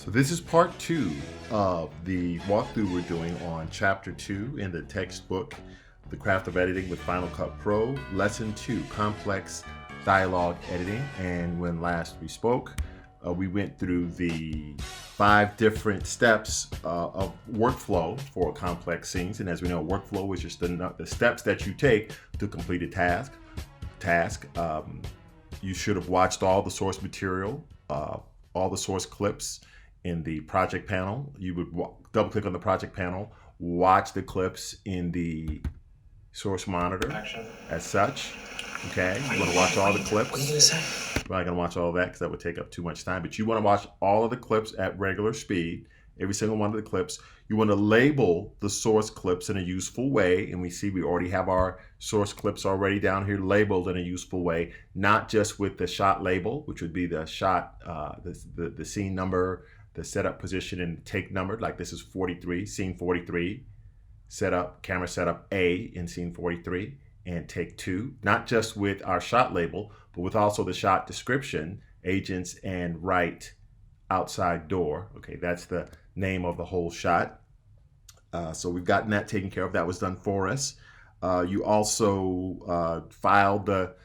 So this is part 2 of the walkthrough we're doing on chapter 2 in the textbook, The Craft of Editing with Final Cut Pro, lesson 2, complex dialogue editing. And when last we spoke, we went through the 5 different steps of workflow for complex scenes. And as we know, workflow is just the steps that you take to complete a task. You should have watched all the source material, all the source clips in the project panel. You would double click on the project panel, watch the clips in the source monitor as such. Okay, you want to watch all the clips. What are you gonna say? We're not going to watch all of that because that would take up too much time, but you want to watch all of the clips at regular speed, every single one of the clips. You want to label the source clips in a useful way, and we see we already have our source clips already down here labeled in a useful way, not just with the shot label, which would be the shot, the scene number, the setup position, and take number. Like this is 43, scene 43, setup, camera setup A in scene 43, and take 2. Not just with our shot label, but with also the shot description, agents and right outside door. Okay, that's the name of the whole shot. So we've gotten that taken care of. That was done for us. You also filed the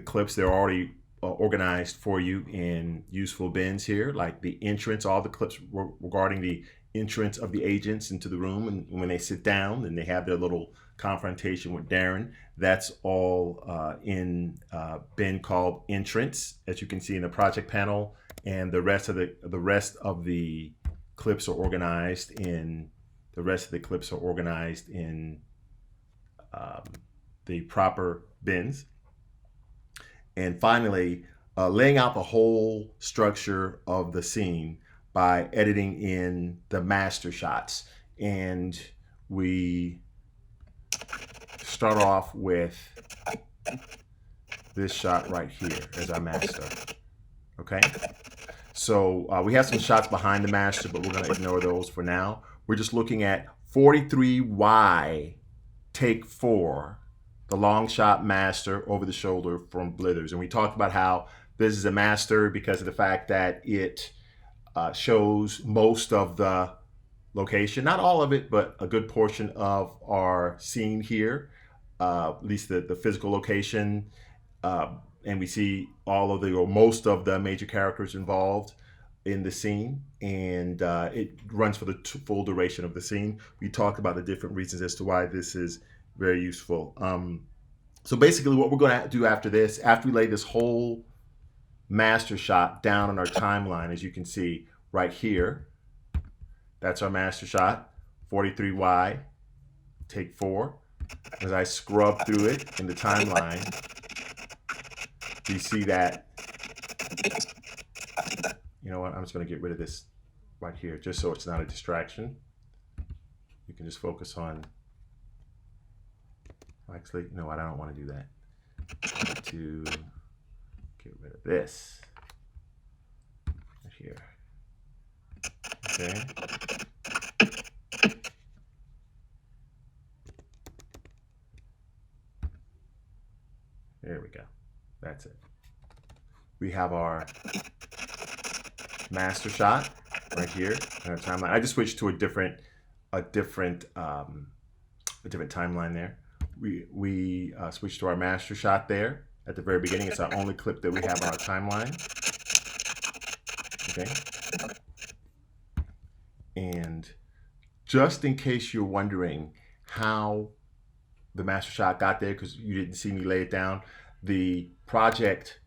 clips. They're already organized for you in useful bins here, like the entrance, all the clips regarding the entrance of the agents into the room, and when they sit down and they have their little confrontation with Darren, that's all in a bin called entrance, as you can see in the project panel. And the rest of the clips are organized in the proper bins. And finally, laying out the whole structure of the scene by editing in the master shots. And we start off with this shot right here as our master. Okay, so we have some shots behind the master, but we're going to ignore those for now. We're just looking at 43Y, take 4, the long shot master over the shoulder from Blithers. And we talked about how this is a master because of the fact that it shows most of the location, not all of it, but a good portion of our scene here, at least the physical location. And we see all of or most of the major characters involved in the scene, and it runs for the full duration of the scene. We talked about the different reasons as to why this is very useful. So basically what we're going to do after this, after we lay this whole master shot down on our timeline, as you can see right here, that's our master shot, 43Y, take 4. As I scrub through it in the timeline, you see that, you know what, I'm just going to get rid of this right here just so it's not a distraction. You can just focus on, actually, you know what, I don't want to do that. I want to get rid of this right here. Okay. There we go. That's it. We have our master shot right here in our timeline. I just switched to a different timeline there. We switched to our master shot there at the very beginning. It's our only clip that we have on our timeline. Okay. And just in case you're wondering how the master shot got there, because you didn't see me lay it down, the project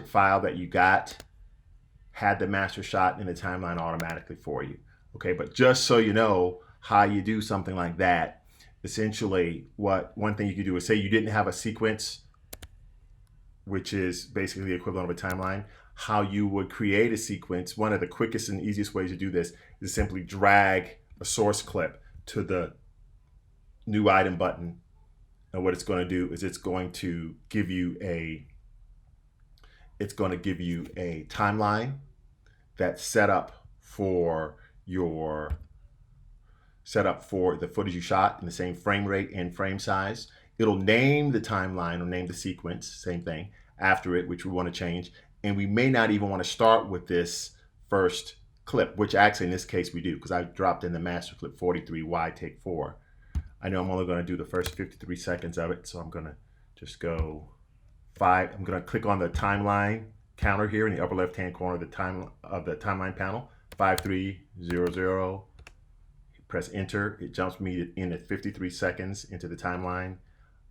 file that you got had the master shot in the timeline automatically for you. Okay, but just so you know how you do something like that, essentially one thing you could do is say you didn't have a sequence, which is basically the equivalent of a timeline. How you would create a sequence, one of the quickest and easiest ways to do this is simply drag a source clip to the new item button. And what it's going to do is it's going to give you a timeline that's set up for the footage you shot in the same frame rate and frame size. It'll name the timeline or name the sequence, same thing, after it, which we want to change. And we may not even want to start with this first clip, which actually in this case we do, because I dropped in the master clip 43Y take 4. I know I'm only going to do the first 53 seconds of it, so I'm going to just go 5. I'm going to click on the timeline counter here in the upper left-hand corner of the timeline panel. 5300. Press enter. It jumps me in at 53 seconds into the timeline.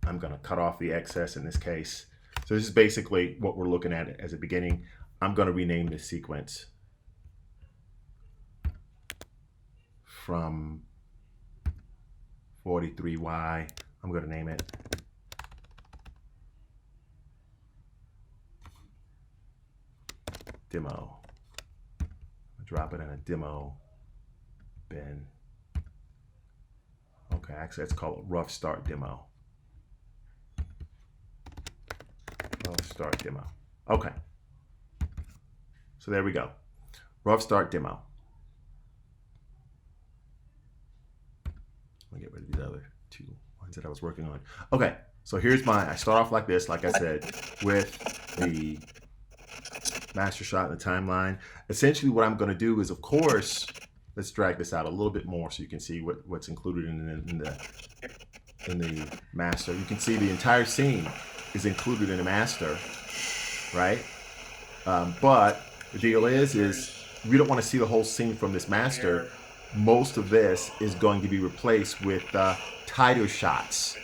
I'm going to cut off the excess in this case. So this is basically what we're looking at as a beginning. I'm going to rename this sequence from 43Y. I'm going to name it demo. Drop it in a demo bin. Okay, actually let's call it rough start demo. Rough start demo. Okay. So there we go. Rough start demo. Let me get rid of these other 2 ones that I was working on. Okay, so here's I start off like this, like I said, with the master shot in the timeline. Essentially what I'm going to do is, of course, let's drag this out a little bit more so you can see what's included in the master. You can see the entire scene is included in the master, right? But the deal is we don't want to see the whole scene from this master. Most of this is going to be replaced with tighter shots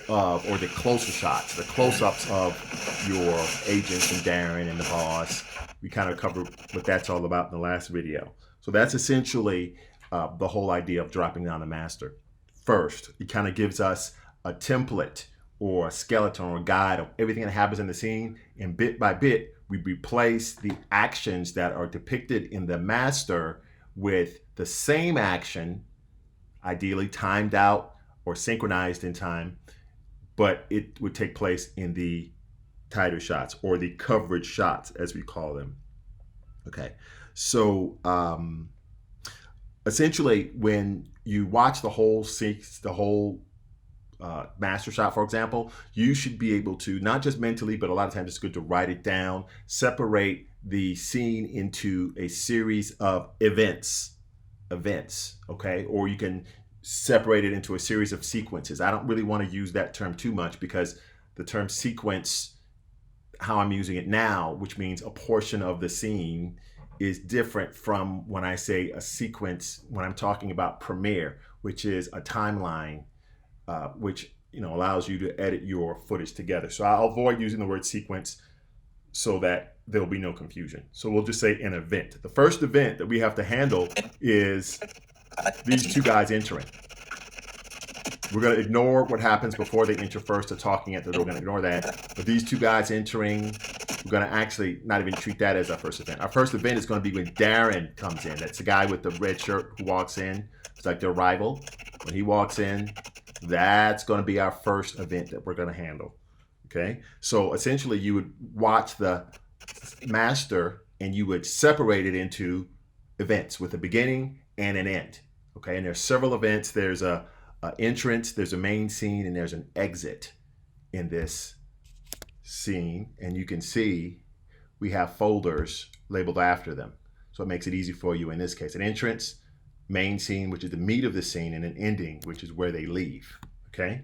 or the closer shots, the close-ups of your agents and Darren and the boss. We kind of covered what that's all about in the last video. So that's essentially the whole idea of dropping down the master. First, it kind of gives us a template or a skeleton or a guide of everything that happens in the scene, and bit by bit, we replace the actions that are depicted in the master with the same action, ideally timed out or synchronized in time, but it would take place in the tighter shots or the coverage shots, as we call them. Okay, so essentially, when you watch the whole master shot, for example, you should be able to, not just mentally, but a lot of times it's good to write it down, separate the scene into a series of events, okay? Or you can separate it into a series of sequences. I don't really want to use that term too much because the term sequence, how I'm using it now, which means a portion of the scene, is different from when I say a sequence, when I'm talking about Premiere, which is a timeline, which allows you to edit your footage together. So I'll avoid using the word sequence so that there'll be no confusion. So we'll just say an event. The first event that we have to handle is these 2 guys entering. We're going to ignore what happens before they enter first to talking at the door. We're going to ignore that. But these 2 guys entering, we're going to actually not even treat that as our first event. Our first event is going to be when Darren comes in. That's the guy with the red shirt who walks in. It's like their rival. When he walks in, that's going to be our first event that we're going to handle. Okay? So essentially, you would watch the master and you would separate it into events with a beginning and an end. Okay? And there's several events. There's a entrance, there's a main scene, and there's an exit in this scene. And you can see we have folders labeled after them. So it makes it easy for you in this case. An entrance, main scene, which is the meat of the scene, and an ending, which is where they leave. Okay?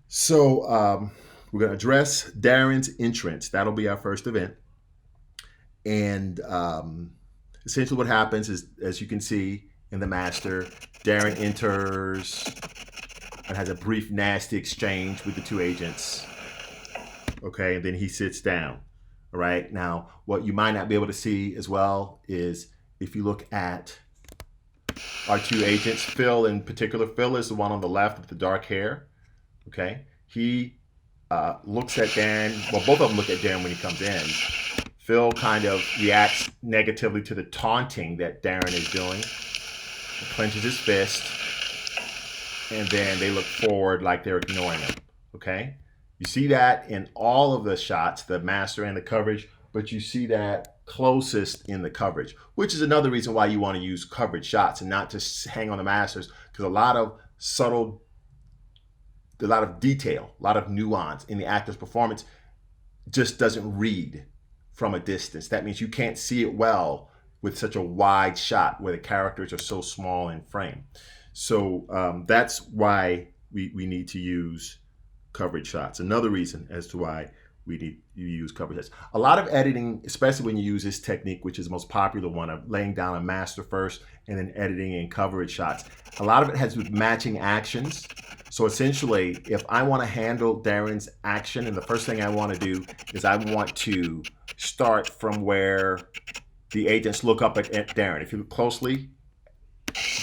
So we're going to address Darren's entrance. That'll be our first event. And essentially what happens is, as you can see in the master, Darren enters and has a brief, nasty exchange with the 2 agents. Okay, and then he sits down. All right, now what you might not be able to see as well is if you look at our 2 agents, Phil in particular. Phil is the one on the left with the dark hair. Okay, he looks at Dan. Well, both of them look at Dan when he comes in. Phil kind of reacts negatively to the taunting that Darren is doing. He clenches his fist, and then they look forward like they're ignoring him. Okay, you see that in all of the shots, the master and the coverage, but you see that closest in the coverage, which is another reason why you want to use coverage shots and not just hang on the masters, because a lot of detail, a lot of nuance in the actor's performance just doesn't read from a distance. That means you can't see it well with such a wide shot where the characters are so small in frame. So that's why we need to use coverage shots. Another reason as to why we need you use coverage shots. A lot of editing, especially when you use this technique, which is the most popular one of laying down a master first and then editing in coverage shots. A lot of it has with matching actions. So essentially, if I want to handle Darren's action, and the first thing I want to do is I want to start from where the agents look up at Darren. If you look closely,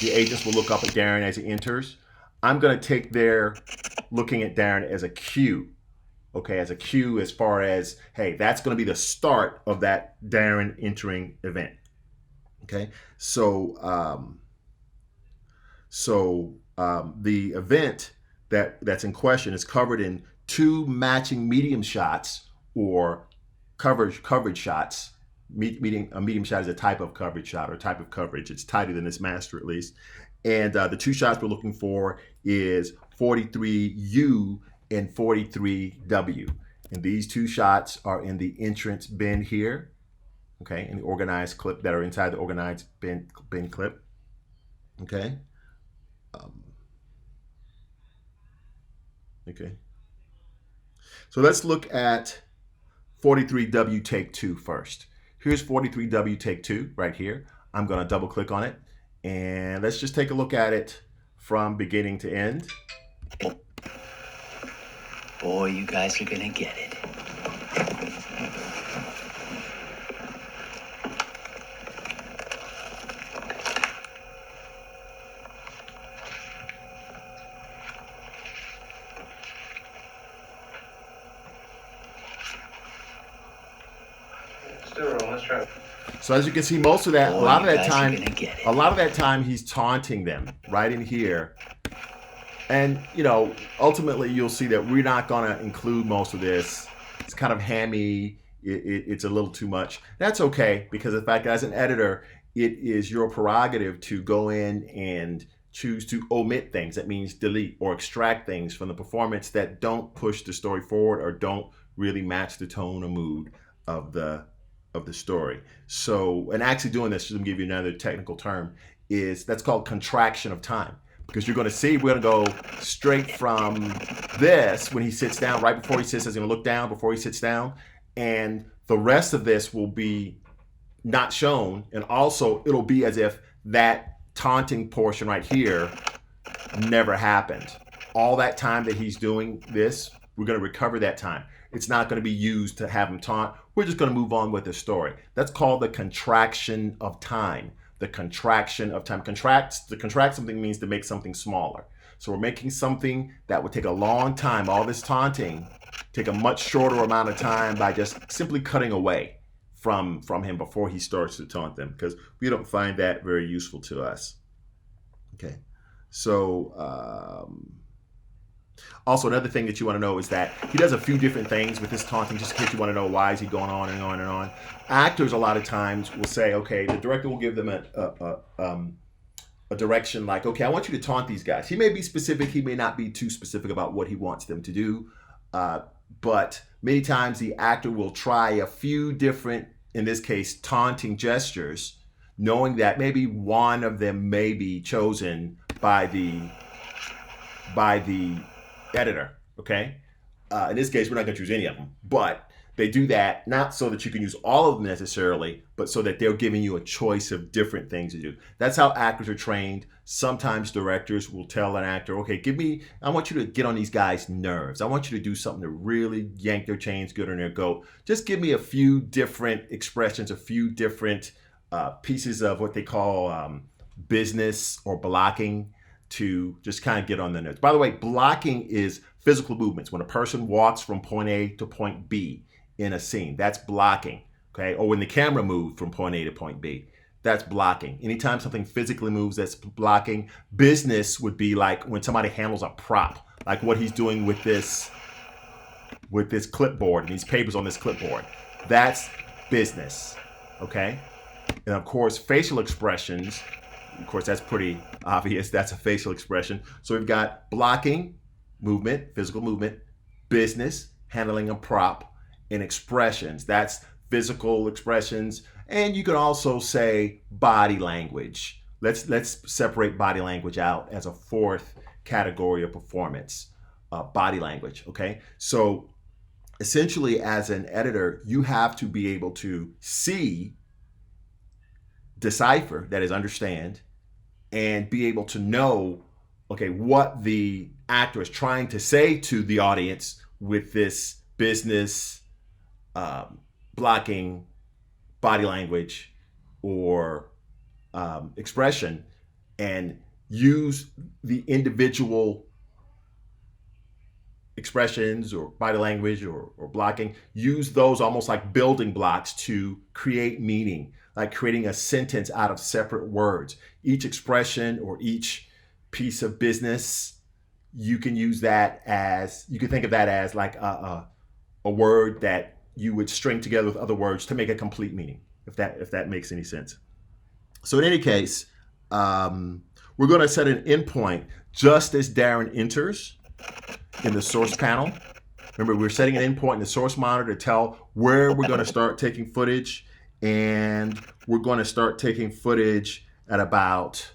the agents will look up at Darren as he enters. I'm going to take their looking at Darren as a cue. Okay, as a cue as far as, hey, that's going to be the start of that Darren entering event. Okay, so the event that's in question is covered in 2 matching medium shots or coverage shots. A medium shot is a type of coverage shot or type of coverage. It's tighter than this master at least. And the 2 shots we're looking for is 43U and 43W. And these 2 shots are in the entrance bin here, okay, in the organized clip that are inside the organized bin clip, okay. Okay. So let's look at 43W take 2 first. Here's 43W take 2 right here. I'm going to double click on it and let's just take a look at it from beginning to end. Boy, you guys are gonna get it. Still rolling, let's try. So as you can see, most of that, Boy, a lot of you that guys are time, gonna get it. a lot of that time he's taunting them right in here. And, you know, ultimately you'll see that we're not going to include most of this. It's kind of hammy. It's a little too much. That's okay, because in fact, as an editor, it is your prerogative to go in and choose to omit things. That means delete or extract things from the performance that don't push the story forward or don't really match the tone or mood of the story. So, and actually doing this, just to give you another technical term, that's called contraction of time. Because you're going to see, we're going to go straight from this when he sits down, right before he sits, he's going to look down before he sits down. And the rest of this will be not shown. And also, it'll be as if that taunting portion right here never happened. All that time that he's doing this, we're going to recover that time. It's not going to be used to have him taunt. We're just going to move on with the story. That's called the contraction of time. The contraction of time. To contract something means to make something smaller. So we're making something that would take a long time, all this taunting, take a much shorter amount of time by just simply cutting away from him before he starts to taunt them, because we don't find that very useful to us. Okay, so also another thing that you want to know is that he does a few different things with this taunting, just in case you want to know why is he going on and on and on. Actors a lot of times will say, okay, the director will give them a direction like, okay, I want you to taunt these guys. He may be specific, he may not be too specific about what he wants them to do, but many times the actor will try a few different, in this case, taunting gestures, knowing that maybe one of them may be chosen by the editor, okay? In this case, we're not going to choose any of them, but they do that not so that you can use all of them necessarily, but so that they're giving you a choice of different things to do. That's how actors are trained. Sometimes directors will tell an actor, okay, I want you to get on these guys' nerves. I want you to do something to really yank their chains good on their goat. Just give me a few different expressions, a few different pieces of what they call business or blocking to just kind of get on the nerves. By the way, blocking is physical movements. When a person walks from point A to point B in a scene, that's blocking, okay? Or when the camera moves from point A to point B, that's blocking. Anytime something physically moves, that's blocking. Business would be like when somebody handles a prop, like what he's doing with this clipboard and these papers on this clipboard. That's business, okay? And of course, facial expressions, of course, that's pretty obvious. That's a facial expression. So we've got blocking, movement, physical movement, business, handling a prop, and expressions. That's physical expressions And you can also say body language. Let's separate body language out as a fourth category of performance. Body language. Okay, so essentially, as an editor, you have to be able to see, decipher, that is, understand, and be able to know, okay, what the actor is trying to say to the audience with this business blocking body language or expression, and use the individual expressions or body language or blocking, use those almost like building blocks to create meaning, like creating a sentence out of separate words. Each expression or each piece of business, you can use that as, you can think of that as like a word that you would string together with other words to make a complete meaning, if that makes any sense. So in any case, we're going to set an endpoint just as Darren enters in the source panel. Remember, we're setting an endpoint in the source monitor to tell where we're going to start taking footage, and we're going to start taking footage at about,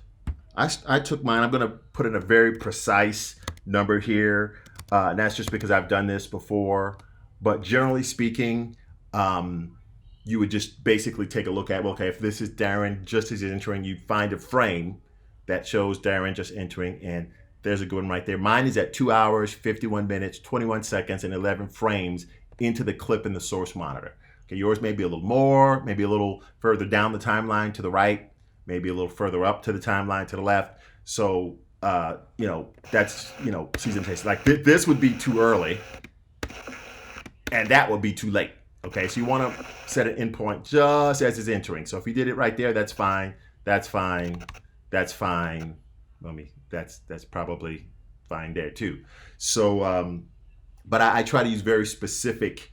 I took mine, I'm going to put in a very precise number here, and that's just because I've done this before, but generally speaking, you would just basically take a look at, well, okay, if this is Darren just as he's entering, you find a frame that shows Darren just entering, and there's a good one right there. Mine is at 2 hours, 51 minutes, 21 seconds, and 11 frames into the clip in the source monitor. Okay, yours may be a little more, maybe a little further down the timeline to the right, maybe a little further up to the timeline to the left. So, that's, season taste. Like this would be too early, and that would be too late. Okay, so you want to set an endpoint just as it's entering. So if you did it right there, that's fine. That's fine. That's fine. That's probably fine there too. So, but I try to use very specific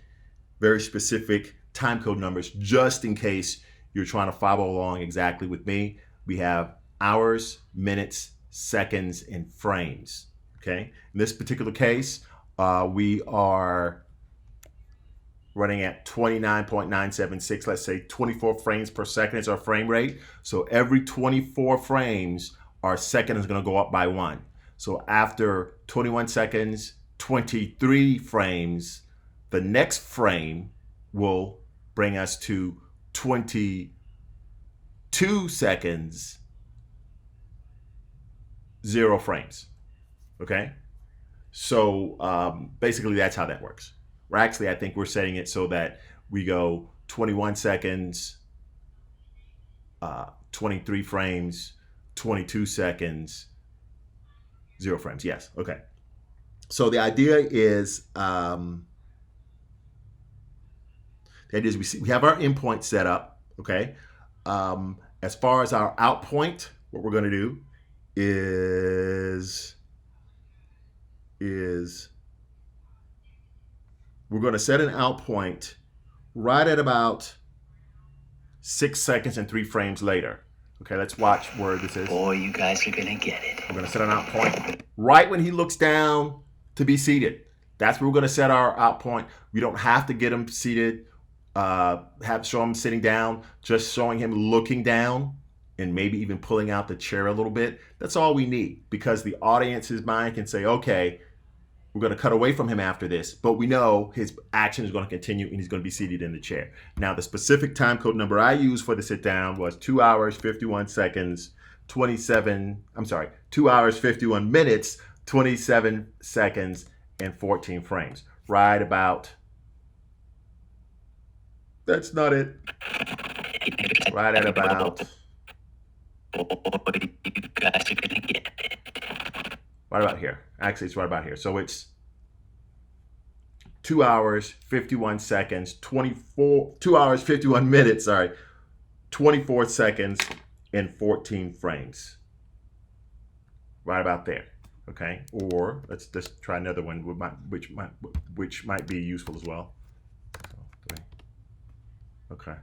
time code numbers just in case you're trying to follow along exactly with me. We have hours, minutes, seconds, and frames. Okay. In this particular case, we are running at 29.976, let's say 24 frames per second is our frame rate. So every 24 frames, our second is going to go up by 1. So after 21 seconds, 23 frames, the next frame will bring us to 22 seconds, 0 frames. Okay? So basically that's how that works. Or actually, I think we're setting it so that we go 21 seconds, 23 frames, 22 seconds, 0 frames. Yes. Okay. So the idea is, we have our endpoint set up. Okay. As far as our out point, what we're going to do is we're going to set an out point right at about 6 seconds and 3 frames later. Okay, let's watch where this is. Boy, you guys are gonna get it. We're going to set an out point right when he looks down to be seated. That's where we're going to set our out point. We don't have to get him seated, show him sitting down, just showing him looking down and maybe even pulling out the chair a little bit. That's all we need, because the audience's mind can say, okay, we're going to cut away from him after this, but we know his action is going to continue and he's going to be seated in the chair. Now, the specific time code number I used for the sit down was 2 hours, 51 seconds, 2 hours, 51 minutes, 27 seconds, and 14 frames. Right about, that's not it. Right at about, Boy, you guys are gonna get it. right about here. Actually, it's right about here. So it's 2 hours, 51 seconds, 2 hours, 51 minutes, 24 seconds, and 14 frames. Right about there. Okay. Or let's just try another one, which might be useful as well. Okay.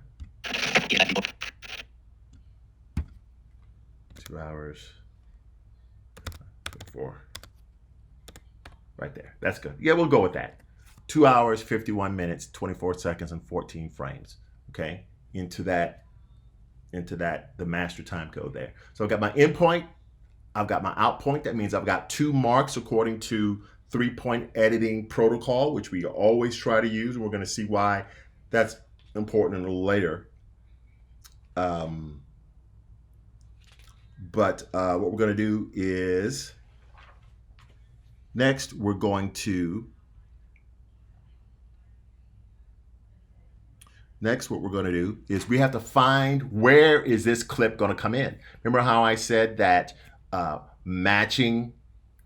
2 hours, 24. Right there. That's good. Yeah, we'll go with that. 2 hours, 51 minutes, 24 seconds, and 14 frames. Okay. Into that into the master time code there. So I've got my in point, I've got my out point. That means I've got 2 marks according to 3-point editing protocol, which we always try to use. We're going to see why that's important a little later. But what we're going to do is next we're going to what we're going to do is we have to find where is this clip going to come in. Remember how I said that matching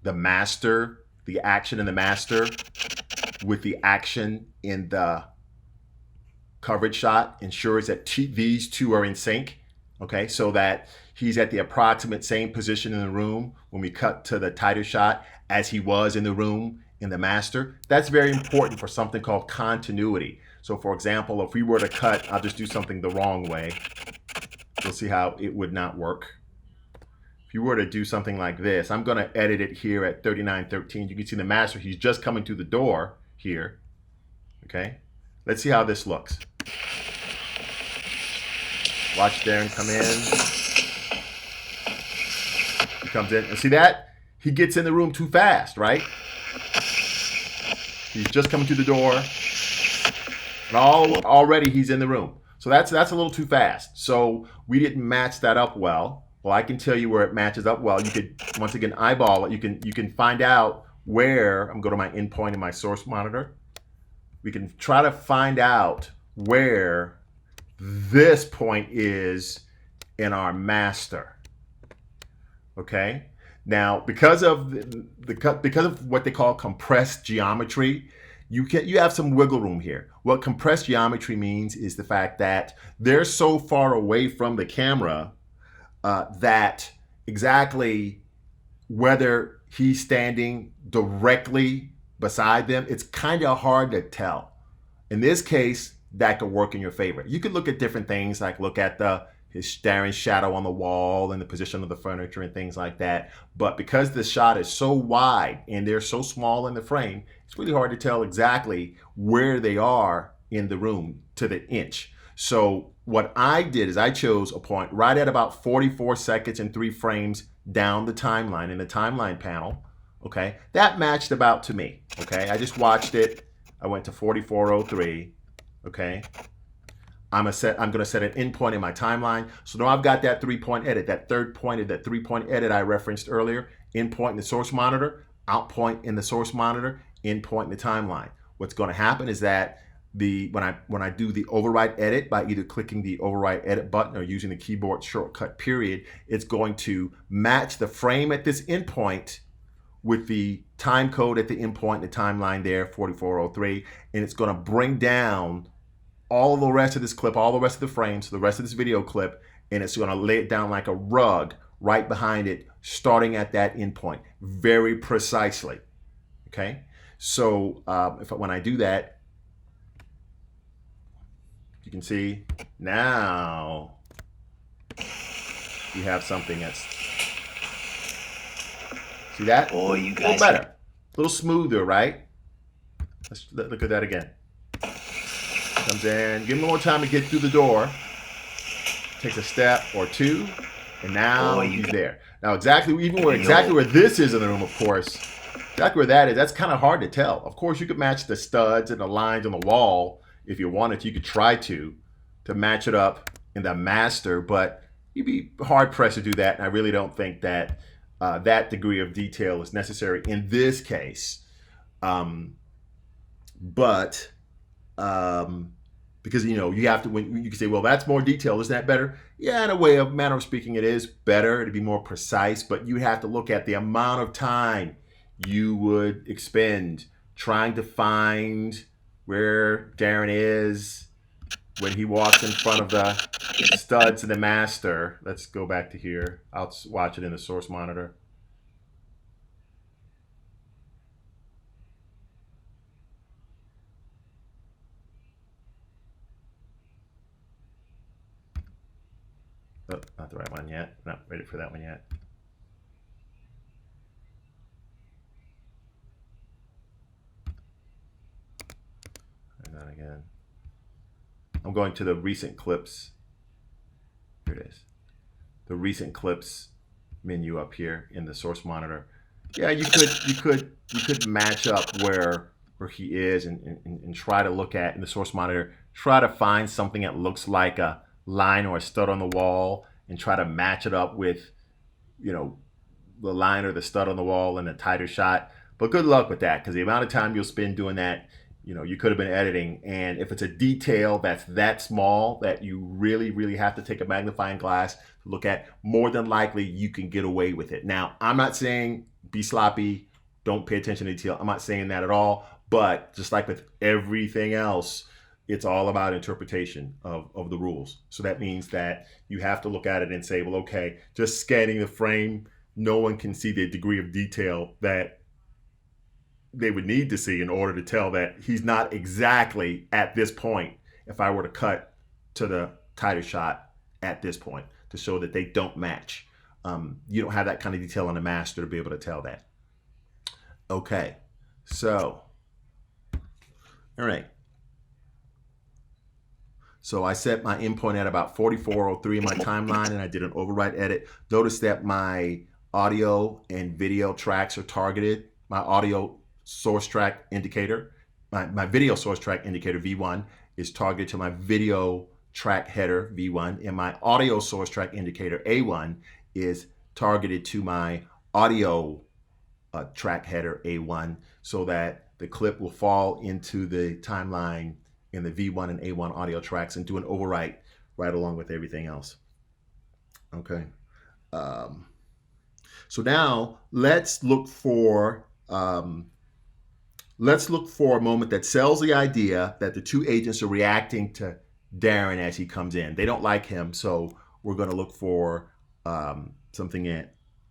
the master, the action in the master with the action in the coverage shot ensures that these two are in sync, okay? So that he's at the approximate same position in the room when we cut to the tighter shot as he was in the room in the master. That's very important for something called continuity. So for example, if we were to cut, I'll just do something the wrong way. You'll see how it would not work. If you were to do something like this, I'm gonna edit it here at 39:13. You can see the master, he's just coming through the door here, okay? Let's see how this looks. Watch Darren come in. He comes in, and see that? He gets in the room too fast, right? He's just coming through the door. And already he's in the room. So that's a little too fast. So we didn't match that up well. Well, I can tell you where it matches up well. You could, once again, eyeball it. You can find out where, I'm going to my endpoint in my source monitor. We can try to find out where this point is in our master. Okay? Now, because of what they call compressed geometry, you have some wiggle room here. What compressed geometry means is the fact that they're so far away from the camera that exactly whether he's standing directly beside them, it's kind of hard to tell. In this case, that could work in your favor. You could look at different things, like look at his staring shadow on the wall and the position of the furniture and things like that. But because the shot is so wide and they're so small in the frame, it's really hard to tell exactly where they are in the room to the inch. So what I did is I chose a point right at about 44 seconds and 3 frames down the timeline in the timeline panel. Okay, that matched about to me. Okay, I just watched it. I went to 44:03. Okay, I'm gonna set an endpoint in my timeline. So now I've got that 3-point edit, that 3-point edit I referenced earlier. Endpoint in the source monitor, out point in the source monitor, endpoint in the timeline. What's going to happen is that when I do the override edit by either clicking the override edit button or using the keyboard shortcut period, it's going to match the frame at this endpoint with the time code at the endpoint, the timeline there, 44:03, and it's going to bring down all the rest of this clip, all the rest of the frames, the rest of this video clip, and it's going to lay it down like a rug right behind it, starting at that endpoint, very precisely. Okay, so when I do that, you can see now you have something that's, see that? Boy, you A guys little better, a little smoother, right? Let's look at that again. Comes in, give him more time to get through the door. Takes a step or two, and now he's there. Now exactly where this is in the room, of course, exactly where that is, that's kind of hard to tell. Of course, you could match the studs and the lines on the wall if you wanted to. You could try to match it up in the master, but you'd be hard pressed to do that. And I really don't think that that degree of detail is necessary in this case. Because you have to, when you can say, well, that's more detailed, isn't that better? Yeah, in a manner of speaking, it is better to be more precise, but you have to look at the amount of time you would expend trying to find where Darren is when he walks in front of the studs in the master. Let's go back to here. I'll watch it in the source monitor. Oh, not the right one yet. Not ready for that one yet. And then again. I'm going to the recent clips. Here it the recent clips menu up here in the source monitor, yeah, you could match up where he is and try to look at in the source monitor, try to find something that looks like a line or a stud on the wall and try to match it up with, you know, the line or the stud on the wall in a tighter shot. But good luck with that, because the amount of time you'll spend doing that, you could have been editing. And if it's a detail that's that small that you really, really have to take a magnifying glass to look at, more than likely you can get away with it. Now, I'm not saying be sloppy, don't pay attention to detail. I'm not saying that at all. But just like with everything else, it's all about interpretation of the rules. So that means that you have to look at it and say, well, okay, just scanning the frame, no one can see the degree of detail that they would need to see in order to tell that he's not exactly at this point if I were to cut to the tighter shot at this point to show that they don't match. You don't have that kind of detail on the master to be able to tell that. Okay, so, all right. So I set my endpoint at about 4403 in my timeline, and I did an override edit. Notice that my audio and video tracks are targeted. My audio source track indicator, my video source track indicator V1 is targeted to my video track header V1, and my audio source track indicator A1 is targeted to my audio track header A1, so that the clip will fall into the timeline in the V1 and A1 audio tracks and do an overwrite right along with everything else. Okay. So now let's look for a moment that sells the idea that the two agents are reacting to Darren as he comes in. They don't like him, so we're going to look for something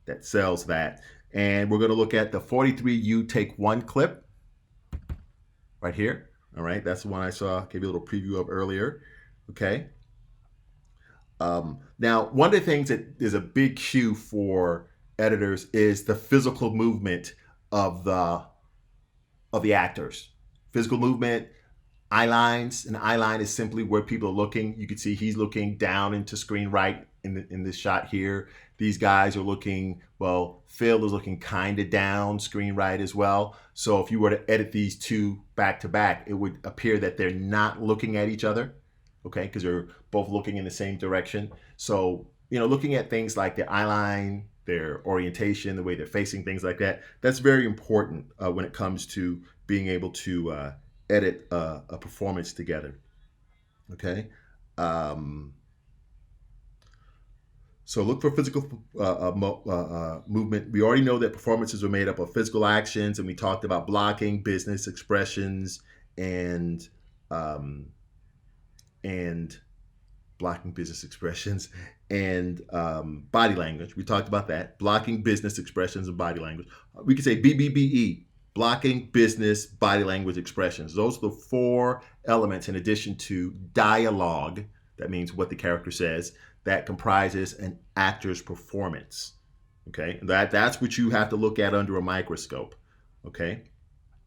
that sells that. And we're going to look at the 43U take one clip right here. All right, that's the one I saw, gave you a little preview of earlier. Okay. Now, one of the things that is a big cue for editors is the physical movement of the actors. Physical movement, eye lines. An eye line is simply where people are looking. You can see he's looking down into screen right in this shot here. These guys are looking, well, Phil is looking kind of down screen right as well. So if you were to edit these two back to back, it would appear that they're not looking at each other, okay, because they're both looking in the same direction. So, looking at things like their eye line, their orientation, the way they're facing, things like that, that's very important when it comes to being able to edit a performance together, okay? So look for physical movement. We already know that performances are made up of physical actions, and we talked about blocking, business expressions, and blocking, business expressions, and body language. We talked about that. Blocking, business expressions, and body language. We could say BBBE, blocking, business, body language, expressions. Those are the four elements in addition to dialogue. That means what the character says. That comprises an actor's performance. Okay, that's what you have to look at under a microscope. Okay,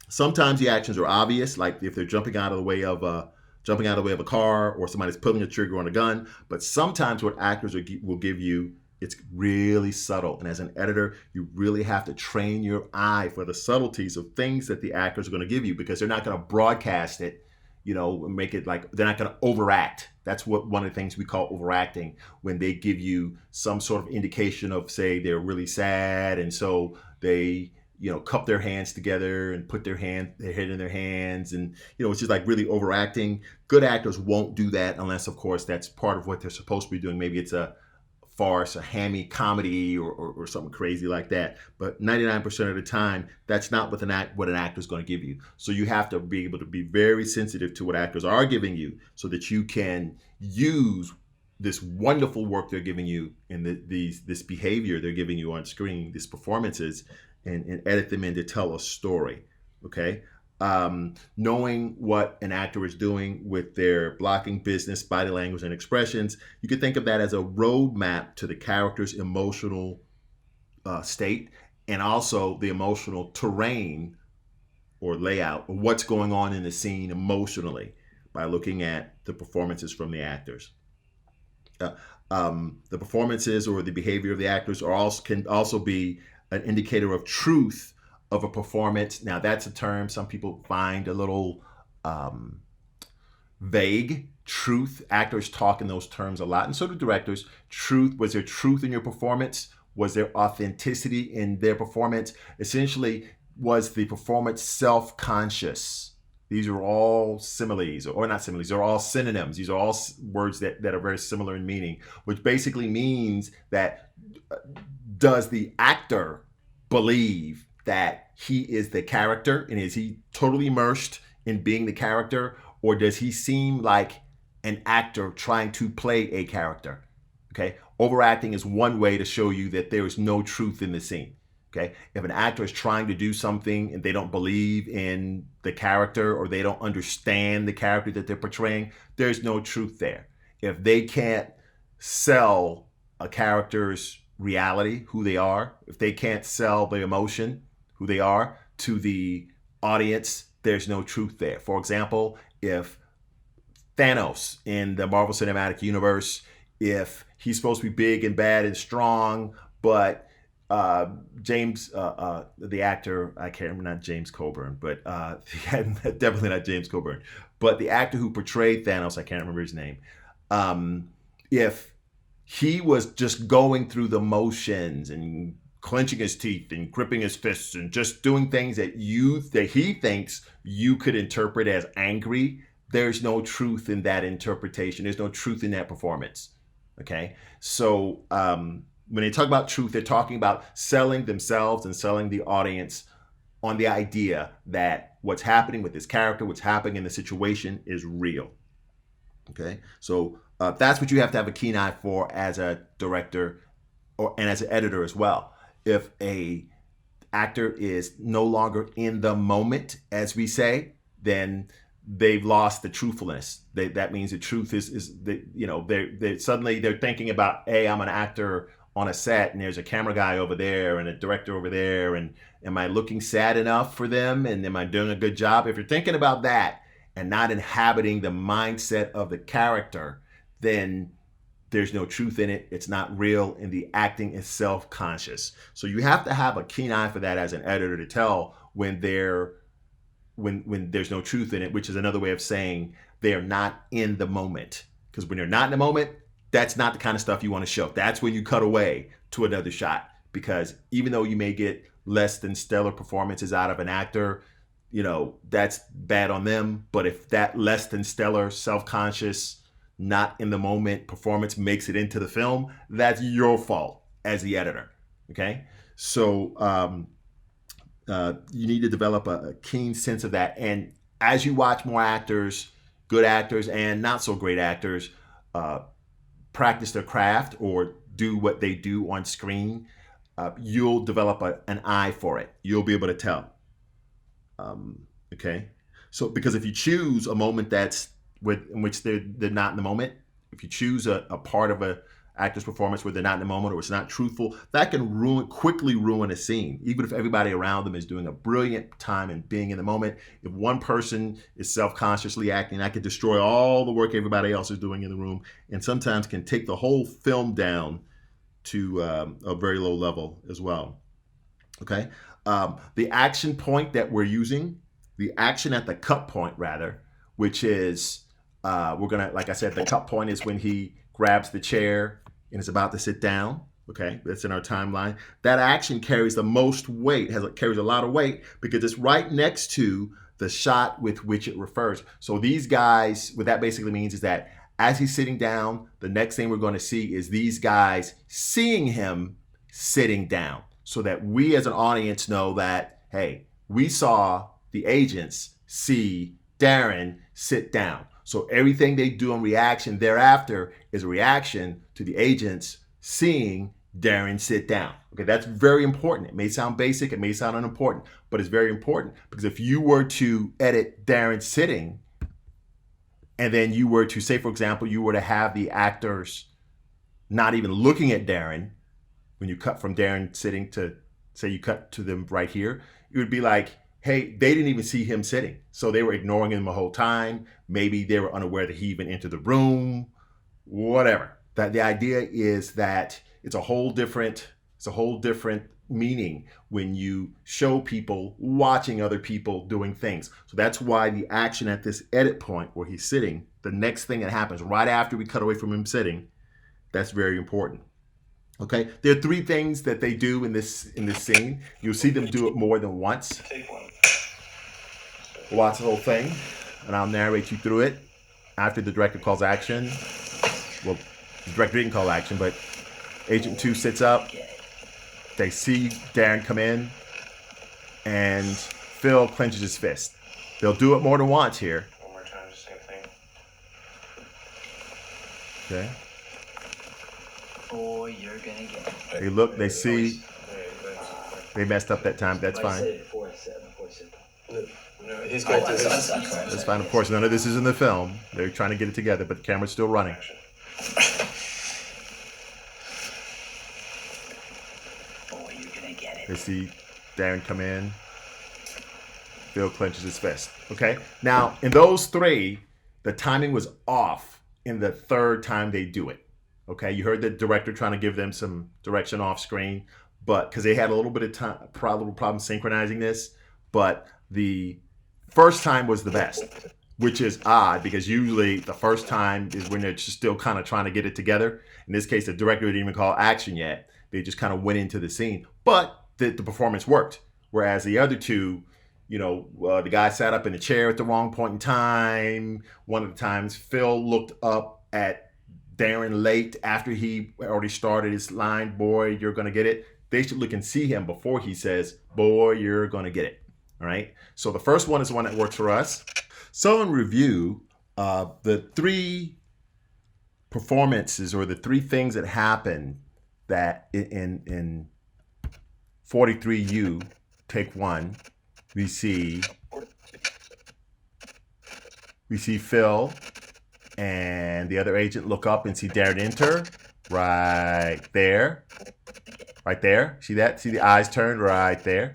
sometimes the actions are obvious, like if they're jumping out of the way of a car, or somebody's pulling a trigger on a gun. But sometimes what actors will give you, it's really subtle. And as an editor, you really have to train your eye for the subtleties of things that the actors are going to give you, because they're not going to broadcast it, make it like they're not going to overact. That's what one of the things we call overacting, when they give you some sort of indication of, say, they're really sad, and so they cup their hands together and put their head in their hands, and it's just like really overacting. Good actors won't do that unless, of course, that's part of what they're supposed to be doing. Maybe it's a farce, a hammy comedy, or something crazy like that. But 99% of the time, that's not what an actor is going to give you. So you have to be able to be very sensitive to what actors are giving you, so that you can use this wonderful work they're giving you and this behavior they're giving you on screen, these performances, and edit them in to tell a story. Okay. Knowing what an actor is doing with their blocking, business, body language, and expressions, you can think of that as a roadmap to the character's emotional state, and also the emotional terrain or layout, or what's going on in the scene emotionally, by looking at the performances from the actors. The performances or the behavior of the actors can also be an indicator of truth of a performance. Now, that's a term some people find a little um, vague. Truth, actors talk in those terms a lot, and so do directors. Truth, was there truth in your performance? Was there authenticity in their performance? Essentially, was the performance self-conscious? These are all similes, or not similes, they're all synonyms. These are all words that are very similar in meaning, which basically means that does the actor believe that he is the character, and is he totally immersed in being the character, or does he seem like an actor trying to play a character? Okay, overacting is one way to show you that there is no truth in the scene. Okay, if an actor is trying to do something and they don't believe in the character, or they don't understand the character that they're portraying, there's no truth there. If they can't sell a character's reality, who they are, if they can't sell the emotion, who they are, to the audience, there's no truth there. For example, if Thanos in the Marvel Cinematic Universe, if he's supposed to be big and bad and strong, but the actor, I can't remember, not James Coburn, but definitely not James Coburn, but the actor who portrayed Thanos, I can't remember his name. If he was just going through the motions and clenching his teeth and gripping his fists and just doing things that he thinks you could interpret as angry, there's no truth in that interpretation. There's no truth in that performance. Okay, so when they talk about truth, they're talking about selling themselves and selling the audience on the idea that what's happening with this character, what's happening in the situation, is real. Okay, so that's what you have to have a keen eye for as a director, and as an editor as well. If a actor is no longer in the moment, as we say, then they've lost the truthfulness. That means the truth is they're suddenly they're thinking about, hey, I'm an actor on a set, and there's a camera guy over there and a director over there, and am I looking sad enough for them, and am I doing a good job? If you're thinking about that and not inhabiting the mindset of the character, then there's no truth in it. It's not real, and the acting is self-conscious. So you have to have a keen eye for that as an editor, to tell when there's no truth in it, which is another way of saying they're not in the moment. Because when they're not in the moment, that's not the kind of stuff you want to show. That's when you cut away to another shot. Because even though you may get less than stellar performances out of an actor, that's bad on them. But if that less than stellar, self-conscious, not in the moment performance makes it into the film, that's your fault as the editor. Okay, so you need to develop a keen sense of that. And as you watch more actors, good actors and not so great actors, practice their craft or do what they do on screen, you'll develop an eye for it. You'll be able to tell. Okay, so because if you choose a moment that's in which they're not in the moment, if you choose a part of a actor's performance where they're not in the moment, or it's not truthful, that can quickly ruin a scene. Even if everybody around them is doing a brilliant time and being in the moment, if one person is self-consciously acting, that can destroy all the work everybody else is doing in the room, and sometimes can take the whole film down to a very low level as well. Okay, the action point that we're using, the action at the cut point rather, which is like I said, the cut point is when he grabs the chair and is about to sit down. Okay, that's in our timeline. That action carries the most weight, carries a lot of weight, because it's right next to the shot with which it refers. So these guys, what that basically means is that as he's sitting down, the next thing we're going to see is these guys seeing him sitting down, so that we as an audience know that, hey, we saw the agents see Darren sit down. So everything they do in reaction thereafter is a reaction to the agents seeing Darren sit down. Okay, that's very important. It may sound basic, it may sound unimportant, but it's very important, because if you were to edit Darren sitting, and then you were to say, for example, you were to have the actors not even looking at Darren, when you cut from Darren sitting to, say you cut to them right here, it would be like, hey, they didn't even see him sitting. So they were ignoring him the whole time. Maybe they were unaware that he even entered the room, whatever. That the idea is that it's a whole different meaning when you show people watching other people doing things. So that's why the action at this edit point where he's sitting, the next thing that happens right after we cut away from him sitting, that's very important. Okay, there are three things that they do in this scene. You'll see them do it more than once. Watch the whole thing, and I'll narrate you through it after the director calls action. Well, the director didn't call action, but Agent 2 sits up. They see Darren come in, and Phil clenches his fist. They'll do it more than once here. One more time, the same thing. Okay. Boy, you're gonna get it. They look, they see, they messed up that time. That's I said fine. it before I said it. No, he's going to That's fine. Of course, none of this is in the film. They're trying to get it together, but the camera's still running. Boy, you're gonna get it. They see Darren come in. Phil clenches his fist. Okay. Now, in those three, the timing was off in the third time they do it. Okay. You heard the director trying to give them some direction off screen, but because they had a little bit of time, problem synchronizing this, but the first time was the best, which is odd because usually the first time is when they're just still kind of trying to get it together. In this case, the director didn't even call action yet. They just kind of went into the scene, but the performance worked. Whereas the other two, the guy sat up in the chair at the wrong point in time. One of the times, Phil looked up at Darren late after he already started his line, boy, you're going to get it. They should look and see him before he says, boy, you're going to get it. All right. So the first one is the one that works for us. So in review, the three performances or the three things that happen that in 43U, take one, we see Phil and the other agent look up and see Darren enter right there. Right there. See that? See the eyes turned right there.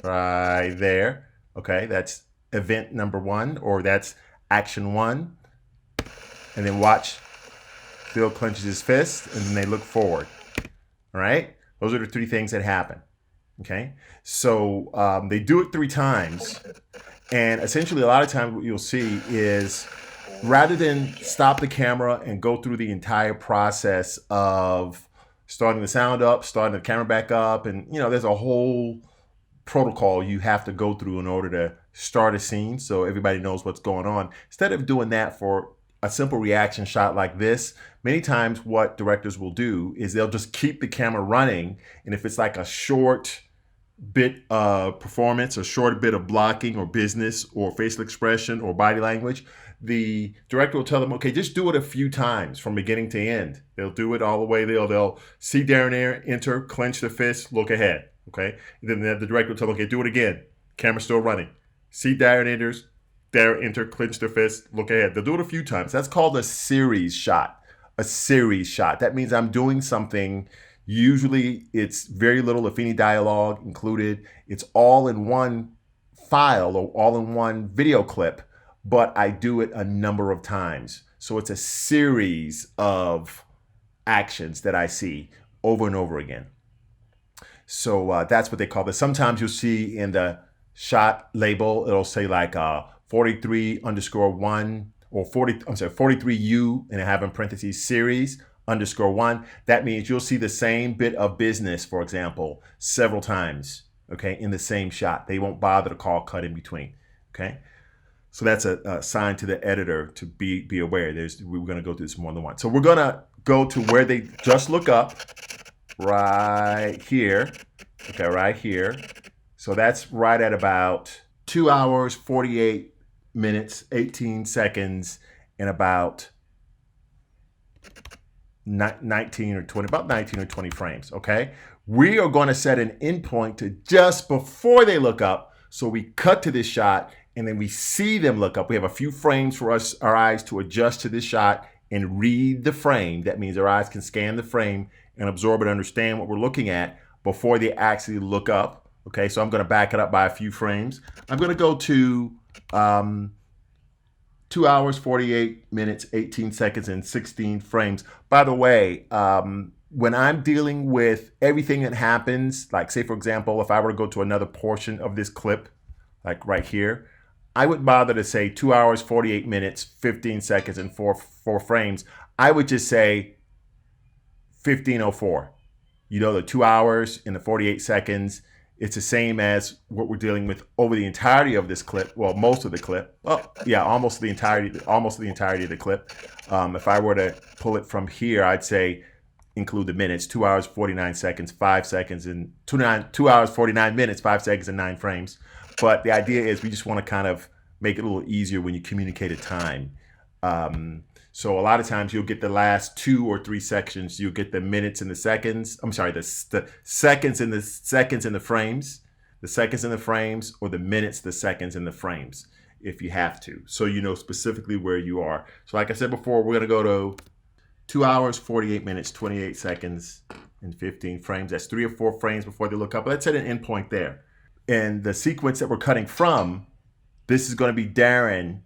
Right there. Okay, that's event number one, or that's action one. And then watch Phil clenches his fist and then they look forward. All right? Those are the three things that happen. Okay? So they do it 3 times. And essentially, a lot of times what you'll see is rather than stop the camera and go through the entire process of starting the sound up, starting the camera back up, and there's a whole protocol you have to go through in order to start a scene so everybody knows what's going on. Instead of doing that for a simple reaction shot like this, many times what directors will do is they'll just keep the camera running, and if it's like a short bit of performance, a short bit of blocking or business or facial expression or body language, the director will tell them, okay, just do it a few times from beginning to end. They'll do it all the way. They'll see Darren enter, clench the fist, look ahead. Okay. And then the director will tell them, okay, do it again. Camera's still running. See Darren enters, Darren enter, clench the fist, look ahead. They'll do it a few times. That's called a series shot. A series shot. That means I'm doing something. Usually it's very little, if any, dialogue included. It's all in one file or all in one video clip, but I do it a number of times. So it's a series of actions that I see over and over again. So that's what they call this. Sometimes you'll see in the shot label, it'll say like 43_1 or 43U, and I have in parentheses series _1. That means you'll see the same bit of business, for example, several times, okay, in the same shot. They won't bother to call cut in between, okay? So that's a sign to the editor to be aware. We're going to go through this more than once. So we're going to go to where they just look up right here, okay, right here. So that's right at about 2 hours, 48 minutes, 18 seconds, and about 19 or 20 frames, okay? We are going to set an endpoint to just before they look up. So we cut to this shot and then we see them look up. We have a few frames for our eyes to adjust to this shot and read the frame. That means our eyes can scan the frame and absorb and understand what we're looking at before they actually look up. Okay, so I'm going to back it up by a few frames. I'm going to go to 2 hours, 48 minutes, 18 seconds, and 16 frames. By the way, when I'm dealing with everything that happens, like say, for example, if I were to go to another portion of this clip, like right here, I would bother to say 2 hours, 48 minutes, 15 seconds, and four frames. I would just say 15:04. You know, the 2 hours and the 48 seconds, it's the same as what we're dealing with over the entirety of this clip. Well, most of the clip. Oh, yeah, almost the entirety of the clip. If I were to pull it from here, I'd say include the minutes: 2 hours, 49 seconds, 5 seconds, and 2 hours, 49 minutes, 5 seconds, and 9 frames. But the idea is we just want to kind of make it a little easier when you communicate a time. So a lot of times you'll get the last 2 or 3 sections. You'll get the minutes and the seconds. I'm sorry, the seconds and the frames, the seconds and the frames, or the minutes, the seconds, and the frames, if you have to. So you know specifically where you are. So like I said before, we're gonna go to 2 hours, 48 minutes, 28 seconds, and 15 frames. That's 3 or 4 frames before they look up. Let's set an endpoint there. And the sequence that we're cutting from, this is going to be Darren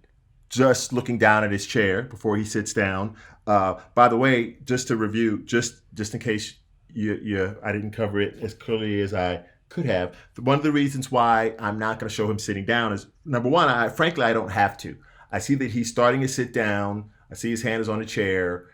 just looking down at his chair before he sits down. By the way, just to review, just in case I didn't cover it as clearly as I could have. One of the reasons why I'm not going to show him sitting down is, number one, frankly, I don't have to. I see that he's starting to sit down. I see his hand is on the chair.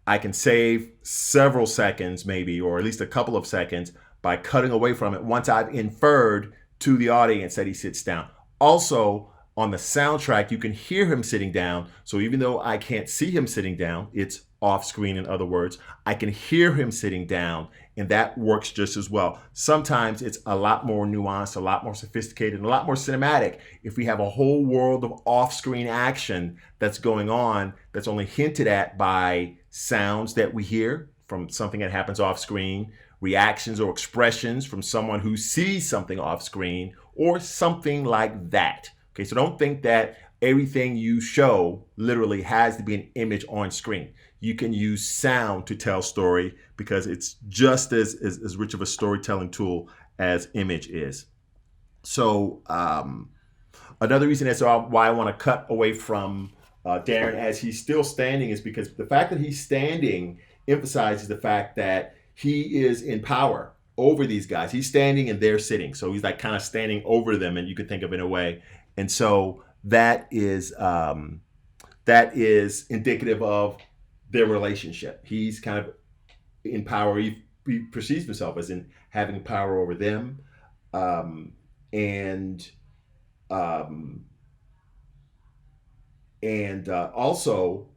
I can save several seconds maybe, or at least a couple of seconds by cutting away from it once I've inferred to the audience that he sits down. Also, on the soundtrack, you can hear him sitting down. So even though I can't see him sitting down, it's off screen, in other words, I can hear him sitting down, and that works just as well. Sometimes it's a lot more nuanced, a lot more sophisticated, and a lot more cinematic if we have a whole world of off-screen action that's going on that's only hinted at by sounds that we hear from something that happens off screen, reactions or expressions from someone who sees something off screen, or something like that. Okay, so don't think that everything you show literally has to be an image on screen. You can use sound to tell story because it's just as rich of a storytelling tool as image is. So another reason as to why I want to cut away from Darren as he's still standing is because the fact that he's standing emphasizes the fact that he is in power over these guys. He's standing and they're sitting. So he's like kind of standing over them, and you can think of it in a way. And so that is indicative of their relationship. He's kind of in power. He perceives himself as in having power over them. Also,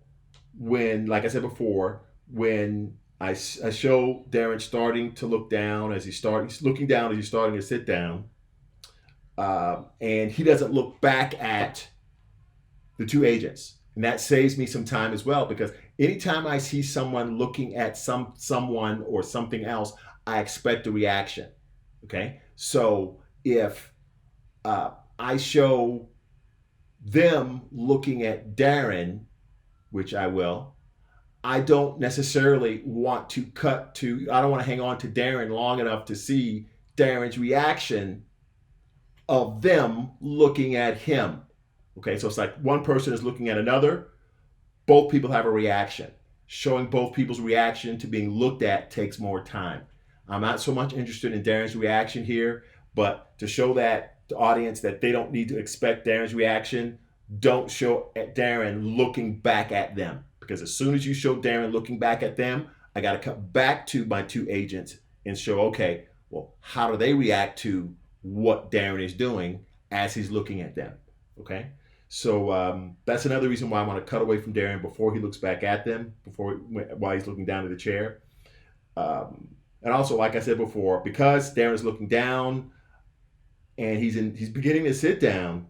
when, like I said before, when I show Darren starting to look down he's looking down as he's starting to sit down, and he doesn't look back at the two agents. And that saves me some time as well, because anytime I see someone looking at someone or something else, I expect a reaction. Okay? So if I show them looking at Darren, which I will, I don't necessarily want to I don't want to hang on to Darren long enough to see Darren's reaction of them looking at him. Okay, so it's like one person is looking at another, both people have a reaction. Showing both people's reaction to being looked at takes more time. I'm not so much interested in Darren's reaction here, but to show that the audience that they don't need to expect Darren's reaction, don't show Darren looking back at them. Because as soon as you show Darren looking back at them, I got to cut back to my two agents and show, okay, well, how do they react to what Darren is doing as he's looking at them? Okay, so that's another reason why I want to cut away from Darren before he looks back at them, while he's looking down at the chair. And also, like I said before, because Darren's looking down and he's beginning to sit down,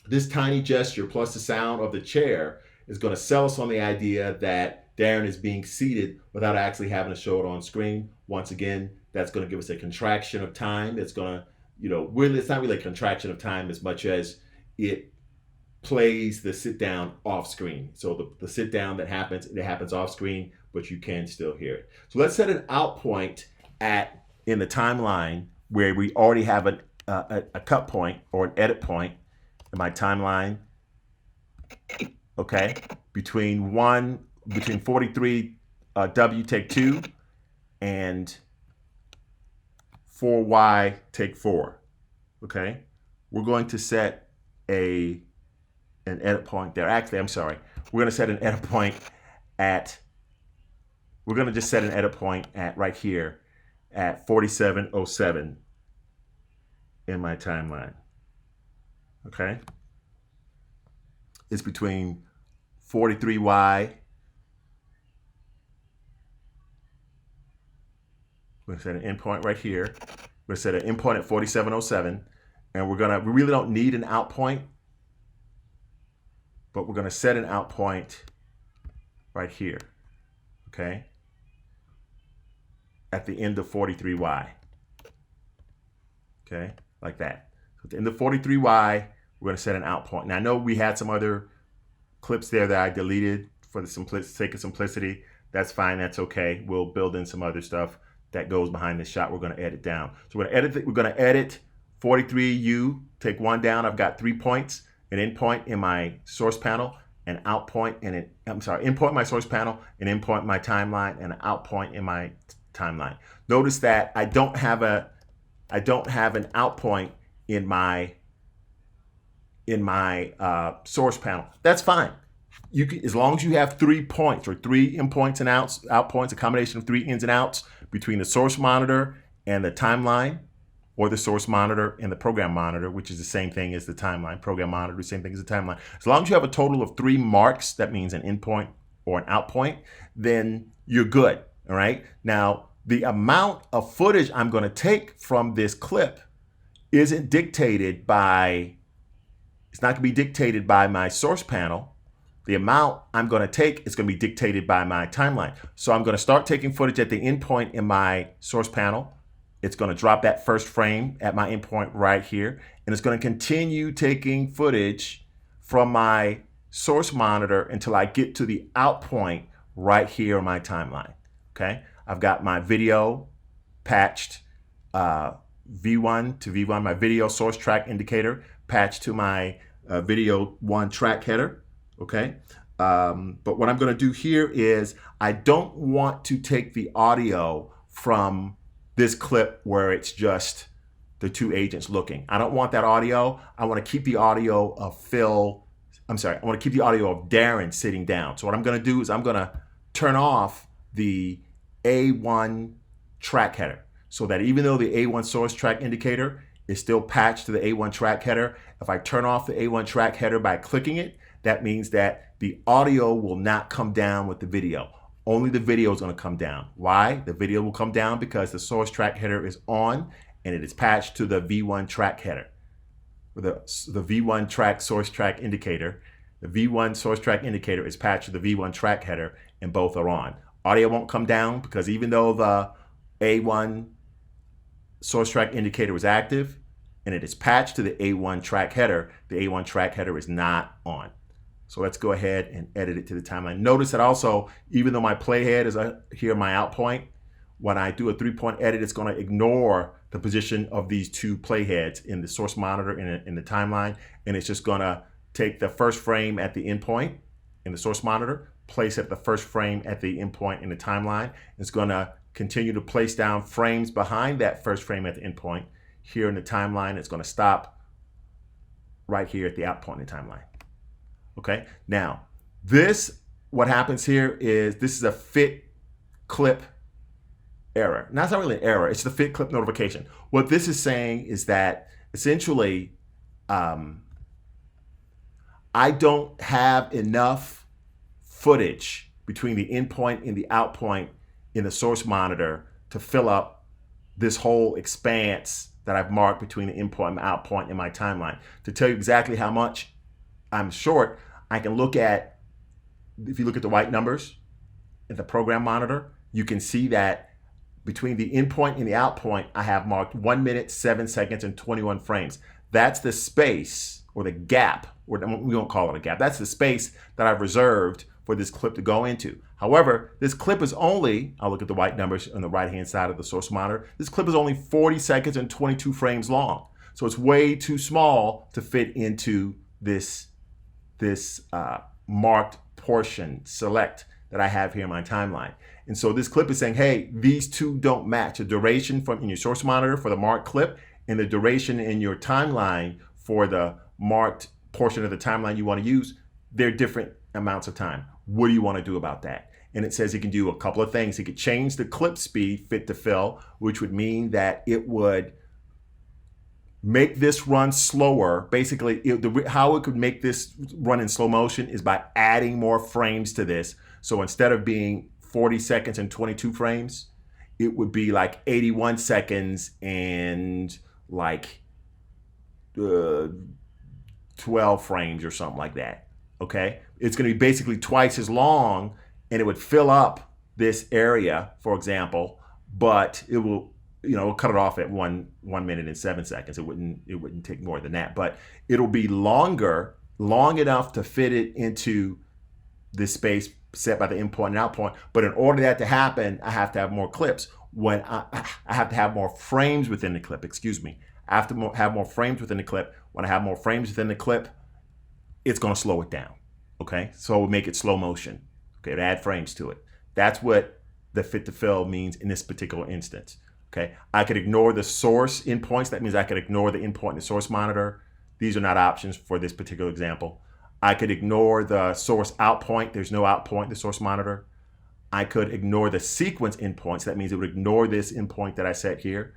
this tiny gesture plus the sound of the chair is going to sell us on the idea that Darren is being seated without actually having to show it on screen. Once again, that's going to give us a contraction of time. It's going to, really, it's not really a contraction of time as much as it plays the sit down off screen. So the sit down it happens off screen, but you can still hear it. So let's set an out point in the timeline where we already have a cut point or an edit point in my timeline. okay? Between 43 W take 2 and 4Y take 4, okay? We're going to set an edit point there. Actually, I'm sorry. We're going to set an edit point at, we're going to just set an edit point at right here at 4707 in my timeline, okay? It's between 43Y. We're going to set an endpoint right here. We're going to set an endpoint at 4707. And we really don't need an out point, but we're going to set an out point right here, okay? At the end of 43Y, okay? Like that. So at the end of 43Y, we're going to set an out point. Now, I know we had some other clips there that I deleted for the sake of simplicity. That's fine. That's okay. We'll build in some other stuff that goes behind this shot. We're going to edit down. So we're going to edit 43U, take 1 down. I've got 3 points, an endpoint in my source panel, an out point, and endpoint in my source panel, an endpoint in my timeline, and an out point in my timeline. Notice that I don't have an out point in my source panel. That's fine. You can, as long as you have 3 points or 3 in points and outs, out points, a combination of 3 ins and outs between the source monitor and the timeline, or the source monitor and the program monitor, which is the same thing as the timeline. Program monitor, the same thing as the timeline. As long as you have a total of 3 marks, that means an in point or an out point, then you're good. All right. Now, the amount of footage I'm going to take from this clip isn't dictated by, it's not going to be dictated by my source panel. The amount I'm going to take is going to be dictated by my timeline. So I'm going to start taking footage at the endpoint in my source panel. It's going to drop that first frame at my endpoint right here. And it's going to continue taking footage from my source monitor until I get to the out point right here on my timeline. Okay. I've got my video patched V1 to V1, my video source track indicator patched to my video 1 track header. Okay. But what I'm going to do here is I don't want to take the audio from this clip where it's just the 2 agents looking. I don't want that audio. I want to keep the audio of I want to keep the audio of Darren sitting down. So what I'm going to do is I'm going to turn off the A1 track header so that even though the A1 source track indicator is still patched to the A1 track header, if I turn off the A1 track header by clicking it, that means that the audio will not come down with the video. Only the video is going to come down. Why? The video will come down because the source track header is on and it is patched to the V1 track header. The V1 track source track indicator. The V1 source track indicator is patched to the V1 track header and both are on. Audio won't come down because even though the A1 source track indicator is active and it is patched to the A1 track header, the A1 track header is not on. So let's go ahead and edit it to the timeline. Notice that also, even though my playhead is here, my out point, when I do a 3-point edit, it's going to ignore the position of these 2 playheads in the source monitor and in the timeline. And it's just going to take the first frame at the endpoint in the source monitor, place at the first frame at the endpoint in the timeline. It's going to continue to place down frames behind that first frame at the endpoint. Here in the timeline, it's going to stop right here at the out point in the timeline. Okay, now what happens here is this is a fit clip error. Now, it's not really an error, it's the fit clip notification. What this is saying is that essentially I don't have enough footage between the endpoint and the out point in the source monitor to fill up this whole expanse that I've marked between the endpoint and the out point in my timeline. To tell you exactly how much I'm short, I can look at, if you look at the white numbers in the program monitor, you can see that between the endpoint and the out point, I have marked 1 minute, 7 seconds, and 21 frames. That's the space or the gap, or we don't call it a gap. That's the space that I've reserved for this clip to go into. However, this clip is only, I'll look at the white numbers on the right-hand side of the source monitor. This clip is only 40 seconds and 22 frames long. So it's way too small to fit into this marked portion select that I have here in my timeline. And so this clip is saying, hey, these two don't match. The duration from in your source monitor for the marked clip and the duration in your timeline for the marked portion of the timeline you want to use, they're different amounts of time. What do you want to do about that? And it says it can do a couple of things. It could change the clip speed fit to fill, which would mean that it would make this run slower. Basically, how it could make this run in slow motion is by adding more frames to this. So instead of being 40 seconds and 22 frames, it would be like 81 seconds and like 12 frames or something like that. Okay, it's going to be basically twice as long, and it would fill up this area, for example, but it will, it'll cut it off at 1 minute and 7 seconds. It wouldn't take more than that, but it'll be long enough to fit it into this space set by the in point and out point. But in order that to happen, I have to have more clips. When I have to have more frames within the clip. Excuse me. I have to have more frames within the clip. When I have more frames within the clip, it's going to slow it down. Okay, so we'll make it slow motion. Okay, to add frames to it. That's what the fit to fill means in this particular instance. Okay, I could ignore the source endpoints. That means I could ignore the endpoint in the source monitor. These are not options for this particular example. I could ignore the source out point. There's no out point in the source monitor. I could ignore the sequence endpoints. That means it would ignore this endpoint that I set here.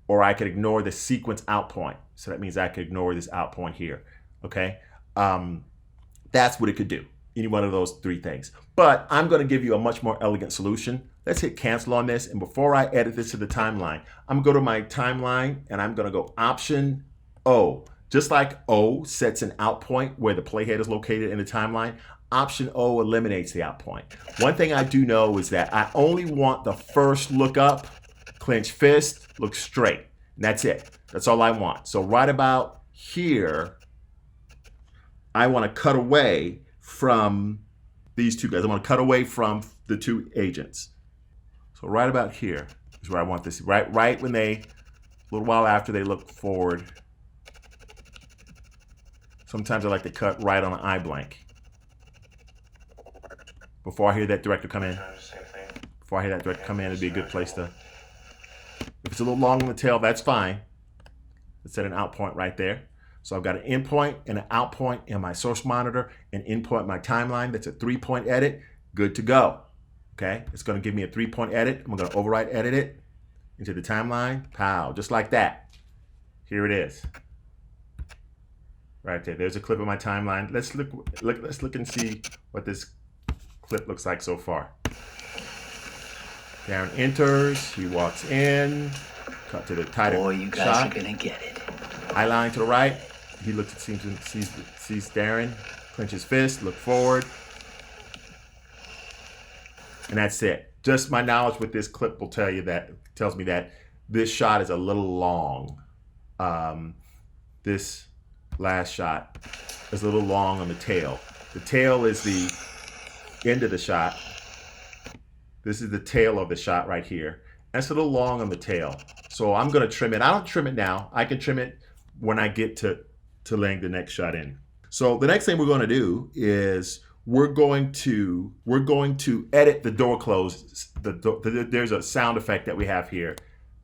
Or I could ignore the sequence out point. So that means I could ignore this out point here. Okay, that's what it could do. Any one of those three things. But I'm going to give you a much more elegant solution. Let's hit cancel on this. And before I edit this to the timeline, I'm going to go to my timeline and I'm going to go Option O. Just like O sets an out point where the playhead is located in the timeline, Option O eliminates the out point. One thing I do know is that I only want the first look up, clench fist, look straight. And that's it. That's all I want. So right about here, I want to cut away from these two guys. I want to cut away from the two agents. So right about here is where I want this. Right when they, a little while after they look forward. Sometimes I like to cut right on an eye blank. Before I hear that director come in. Before I hear that director come in, it'd be a good place to. If it's a little long on the tail, that's fine. Let's set an out point right there. So I've got an in point and an out point in my source monitor, an in point in my timeline. That's a 3-point edit. Good to go. Okay, it's going to give me a 3-point edit. I'm going to override edit it into the timeline. Pow, just like that. Here it is. Right there. There's a clip of my timeline. Let's look and see what this clip looks like so far. Darren enters. He walks in. Cut to the title. Boy, you guys shot. are gonna get it. Eye line to the right. He looks, sees Darren, clenches fist, look forward. And that's it. Just my knowledge with this clip will tells me that this shot is a little long. This last shot is a little long on the tail. The tail is the end of the shot. This is the tail of the shot right here. That's a little long on the tail. So I'm going to trim it. I don't trim it now. I can trim it when I get to laying the next shot in. So the next thing we're going to do is we're going to edit the door close. There's a sound effect that we have here.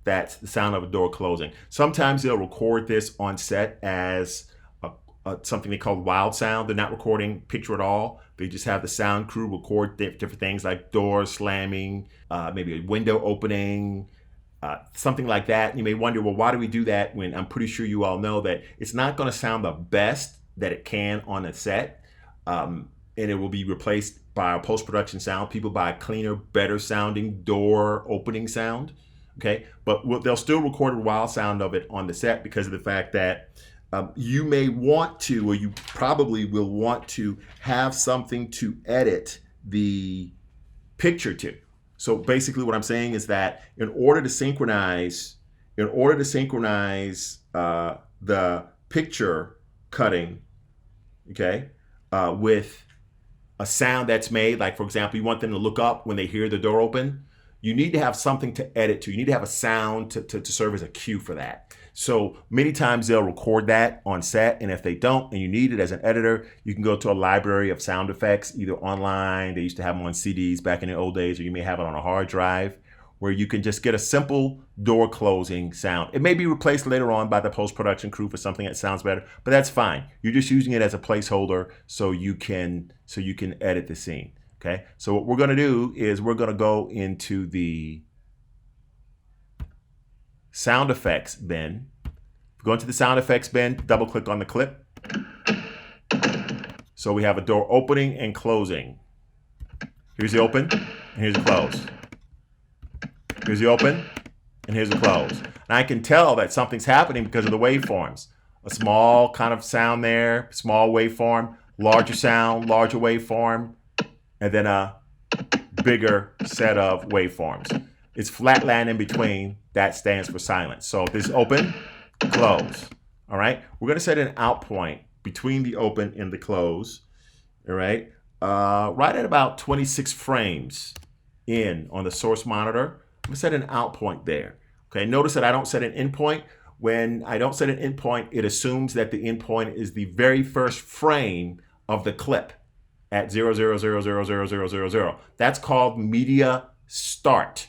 That's the sound of a door closing. Sometimes they'll record this on set as something they call wild sound. They're not recording picture at all. They just have the sound crew record different things like doors slamming, maybe a window opening, something like that. You may wonder, well, why do we do that when I'm pretty sure you all know that it's not going to sound the best that it can on a set, and it will be replaced by a post-production sound. People buy a cleaner, better sounding door opening sound. Okay, but they'll still record a wild sound of it on the set because of the fact that you may want to, or you probably will want to have something to edit the picture to. So basically what I'm saying is that in order to synchronize the picture cutting, okay, with a sound that's made, like for example, you want them to look up when they hear the door open, you need to have something to edit to. You need to have a sound to serve as a cue for that. So many times they'll record that on set, and if they don't and you need it as an editor, you can go to a library of sound effects, either online, they used to have them on CDs back in the old days, or you may have it on a hard drive, where you can just get a simple door closing sound. It may be replaced later on by the post-production crew for something that sounds better, but that's fine. You're just using it as a placeholder so you can edit the scene. Okay, so what we're going to do is we're going to go into the sound effects bin. Go into the sound effects bin, double click on the clip. So we have a door opening and closing. Here's the open, and here's the close. Here's the open, and here's the close. And I can tell that something's happening because of the waveforms. A small kind of sound there, small waveform, larger sound, larger waveform, and then a bigger set of waveforms. It's flatland in between. That stands for silence. So if this is open, close. All right. We're going to set an out point between the open and the close. All right. Right at about 26 frames in on the source monitor. I'm going to set an out point there. Okay. Notice that I don't set an in point. When I don't set an in point, it assumes that the in point is the very first frame of the clip at 0000000. That's called media start.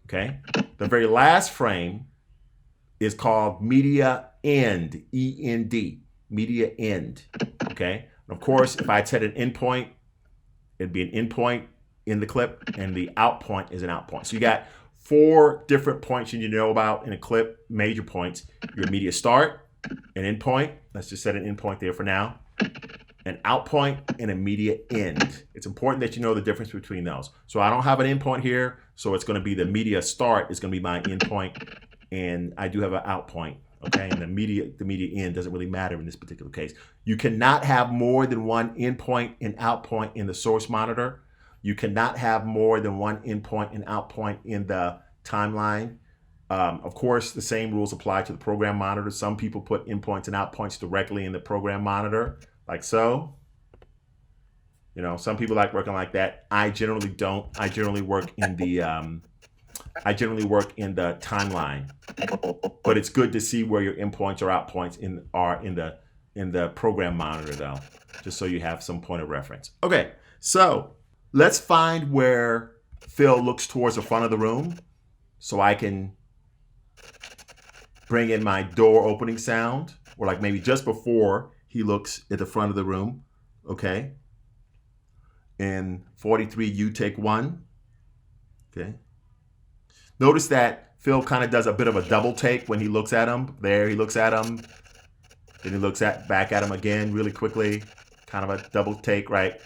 Okay. The very last frame is called media end, E-N-D, media end. Okay. And of course, if I set an in point, it'd be an in point in the clip, and the out point is an out point. So you got 4 different points you need to know about in a clip, major points. Your media start, an in point. Let's just set an in point there for now. An out point and a media end. It's important that you know the difference between those. So I don't have an in point here, so it's going to be the media start is going to be my in point, and I do have an out point. Okay, and the media end doesn't really matter in this particular case. You cannot have more than one in point and out point in the source monitor. You cannot have more than one in point and out point in the timeline. Of course, the same rules apply to the program monitor. Some people put in points and out points directly in the program monitor, like so. You know, some people like working like that. I generally don't. I generally work in the timeline. But it's good to see where your in points or out points are in the program monitor, though, just so you have some point of reference. Okay, so let's find where Phil looks towards the front of the room, so I can bring in my door opening sound, or like maybe just before he looks at the front of the room. Okay. In 43, you take 1. Okay. Notice that Phil kind of does a bit of a double take when he looks at him. There, he looks at him. Then he looks back at him again really quickly. Kind of a double take right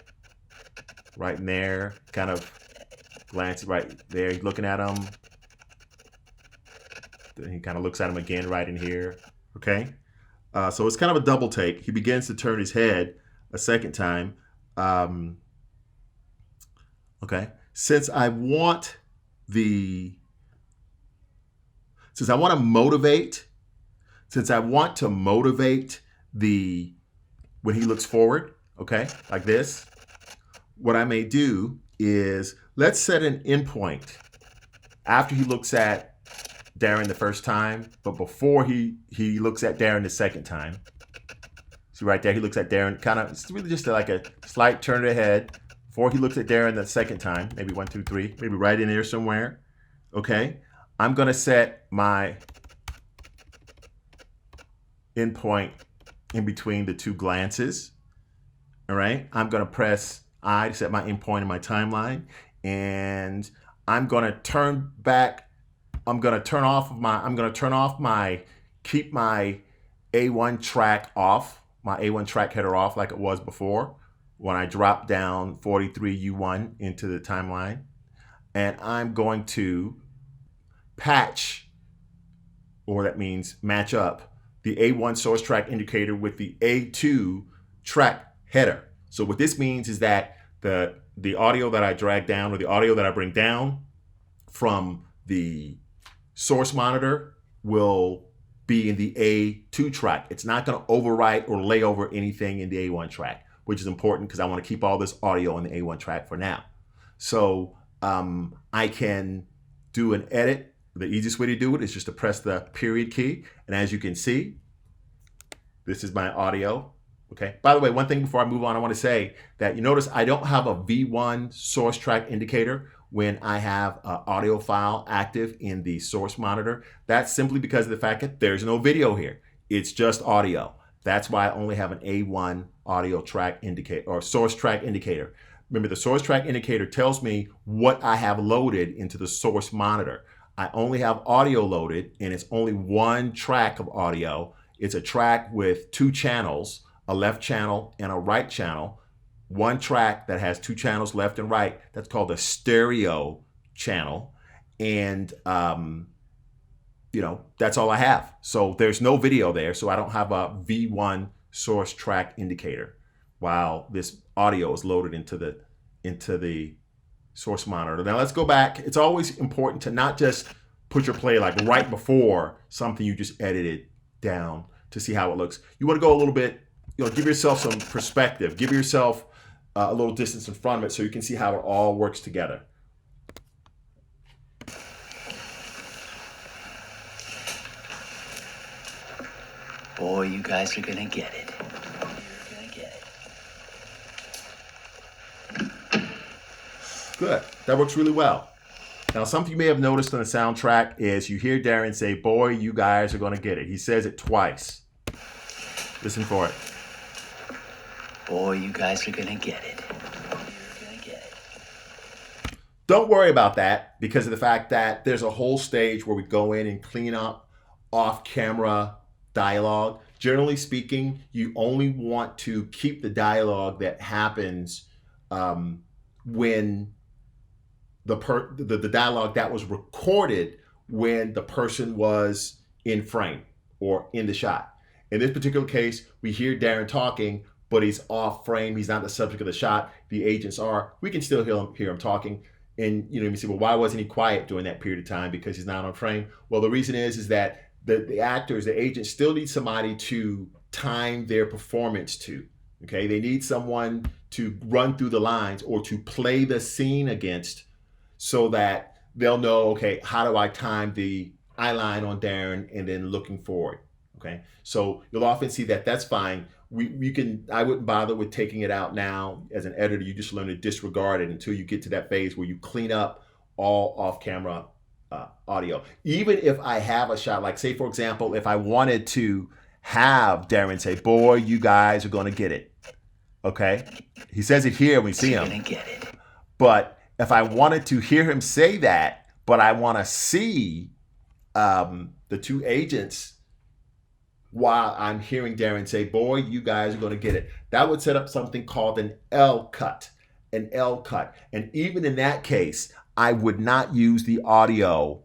in there. Kind of glances right there. He's looking at him. Then he kind of looks at him again right in here. Okay? So it's kind of a double take. He begins to turn his head a second time. Okay? Since I want to motivate when he looks forward, okay, like this, what I may do is let's set an in point after he looks at Darren the first time, but before he looks at Darren the second time. See right there, he looks at Darren, kind of, it's really just like a slight turn of the head before he looks at Darren the second time, maybe 1, 2, 3, maybe right in there somewhere. Okay, I'm going to set my in point in between the 2 glances. All right, I'm going to press I to set my in point in my timeline, and I'm going to turn back. Keep my A1 track off, my A1 track header off like it was before when I dropped down 43U1 into the timeline. And I'm going to patch, or that means match up, the A1 source track indicator with the A2 track header. So what this means is that the audio that I drag down, or the audio that I bring down from the source monitor, will be in the A2 track. It's not going to overwrite or lay over anything in the A1 track, which is important because I want to keep all this audio on the A1 track for now. So I can do an edit. The easiest way to do it is just to press the period key. And as you can see, this is my audio. Okay. By the way, one thing before I move on, I want to say that you notice I don't have a V1 source track indicator when I have an audio file active in the source monitor. That's simply because of the fact that there's no video here. It's just audio. That's why I only have an A1 audio track indicator or source track indicator. Remember, the source track indicator tells me what I have loaded into the source monitor. I only have audio loaded, and it's only one track of audio. It's a track with two channels, a left channel and a right channel. One track that has two channels, left and right. That's called a stereo channel. And, that's all I have. So there's no video there. So I don't have a V1 source track indicator while this audio is loaded into the source monitor. Now let's go back. It's always important to not just put your play like right before something you just edited down to see how it looks. You want to go a little bit, give yourself some perspective. Give yourself a little distance in front of it so you can see how it all works together. Boy, you guys are gonna get it. You're gonna get it. Good. That works really well. Now, something you may have noticed on the soundtrack is you hear Darren say, boy, you guys are going to get it. He says it twice. Listen for it. Boy, you guys are gonna get it. You're gonna get it. Don't worry about that because of the fact that there's a whole stage where we go in and clean up off-camera dialogue. Generally speaking, you only want to keep the dialogue that happens when the dialogue that was recorded when the person was in frame or in the shot. In this particular case, we hear Darren talking, but he's off frame. He's not the subject of the shot. The agents are. We can still hear him talking. And you say, well, why wasn't he quiet during that period of time? Because he's not on frame. Well, the reason is that the actors, the agents still need somebody to time their performance to. Okay, they need someone to run through the lines or to play the scene against so that they'll know, okay, how do I time the eye line on Darren and then looking forward. Okay, so you'll often see that that's fine. I wouldn't bother with taking it out now. As an editor, you just learn to disregard it until you get to that phase where you clean up all off-camera audio. Even if I have a shot, like say, for example, if I wanted to have Darren say, boy, you guys are going to get it. Okay. He says it here. We see him. Gonna get it. But if I wanted to hear him say that, but I want to see the two agents while I'm hearing Darren say, boy, you guys are going to get it. That would set up something called an L cut. An L cut. And even in that case, I would not use the audio,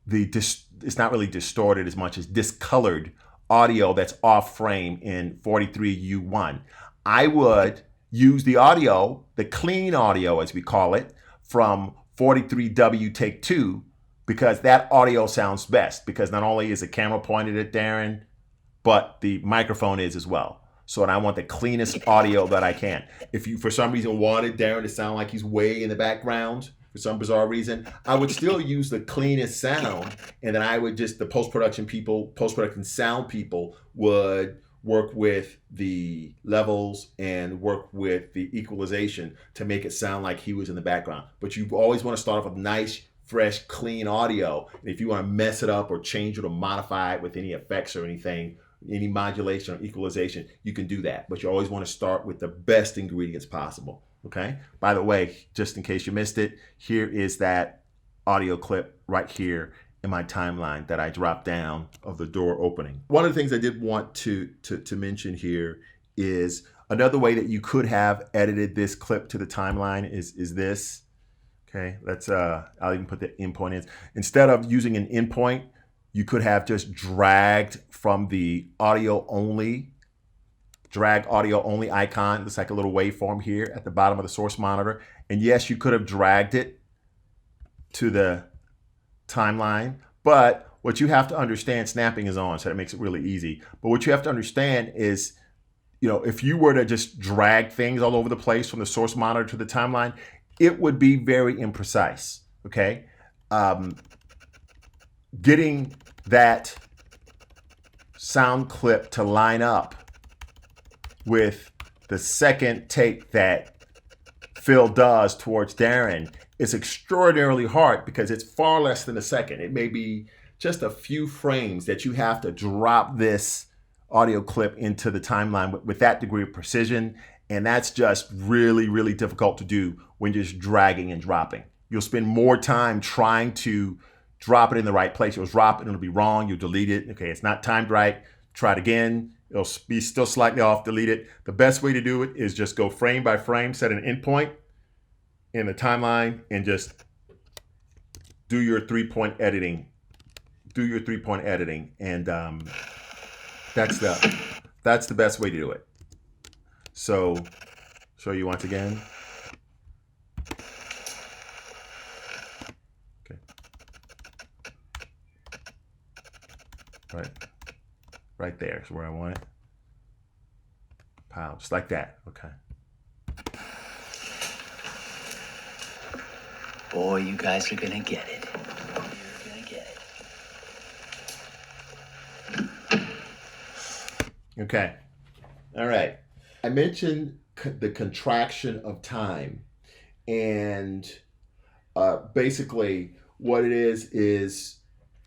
it's not really distorted as much as discolored audio that's off frame in 43U1. I would use the audio, the clean audio as we call it, from 43W take 2, because that audio sounds best, because not only is the camera pointed at Darren, but the microphone is as well. So I want the cleanest audio that I can. If you, for some reason, wanted Darren to sound like he's way in the background, for some bizarre reason, I would still use the cleanest sound, and then I would just, the post-production sound people would work with the levels and work with the equalization to make it sound like he was in the background. But you always want to start off with nice, fresh, clean audio. And if you want to mess it up or change it or modify it with any effects or anything, any modulation or equalization, you can do that. But you always want to start with the best ingredients possible. Okay. By the way, just in case you missed it, here is that audio clip right here in my timeline that I dropped down of the door opening. One of the things I did want to mention here is another way that you could have edited this clip to the timeline is this. Okay, let's I'll even put the endpoint in. Instead of using an endpoint, you could have just dragged from the audio only icon. Looks like a little waveform here at the bottom of the source monitor. And yes, you could have dragged it to the timeline, but what you have to understand, snapping is on, so that makes it really easy. But what you have to understand is, if you were to just drag things all over the place from the source monitor to the timeline, it would be very imprecise. Okay, getting that sound clip to line up with the second take that Phil does towards Darren is extraordinarily hard because it's far less than a second. It may be just a few frames that you have to drop this audio clip into the timeline with that degree of precision. And that's just really, really difficult to do when you're just dragging and dropping. You'll spend more time trying to drop it in the right place. You'll drop it and it'll be wrong. You'll delete it. Okay, it's not timed right. Try it again. It'll be still slightly off, delete it. The best way to do it is just go frame by frame, set an endpoint in the timeline, and just do your 3-point editing. Do your 3-point editing, and that's the best way to do it. So, show you once again. Okay. Right there is where I want it. Pow, just like that. Okay. Boy, you guys are gonna get it. You're gonna get it. Okay. All right. I mentioned the contraction of time, and basically what it is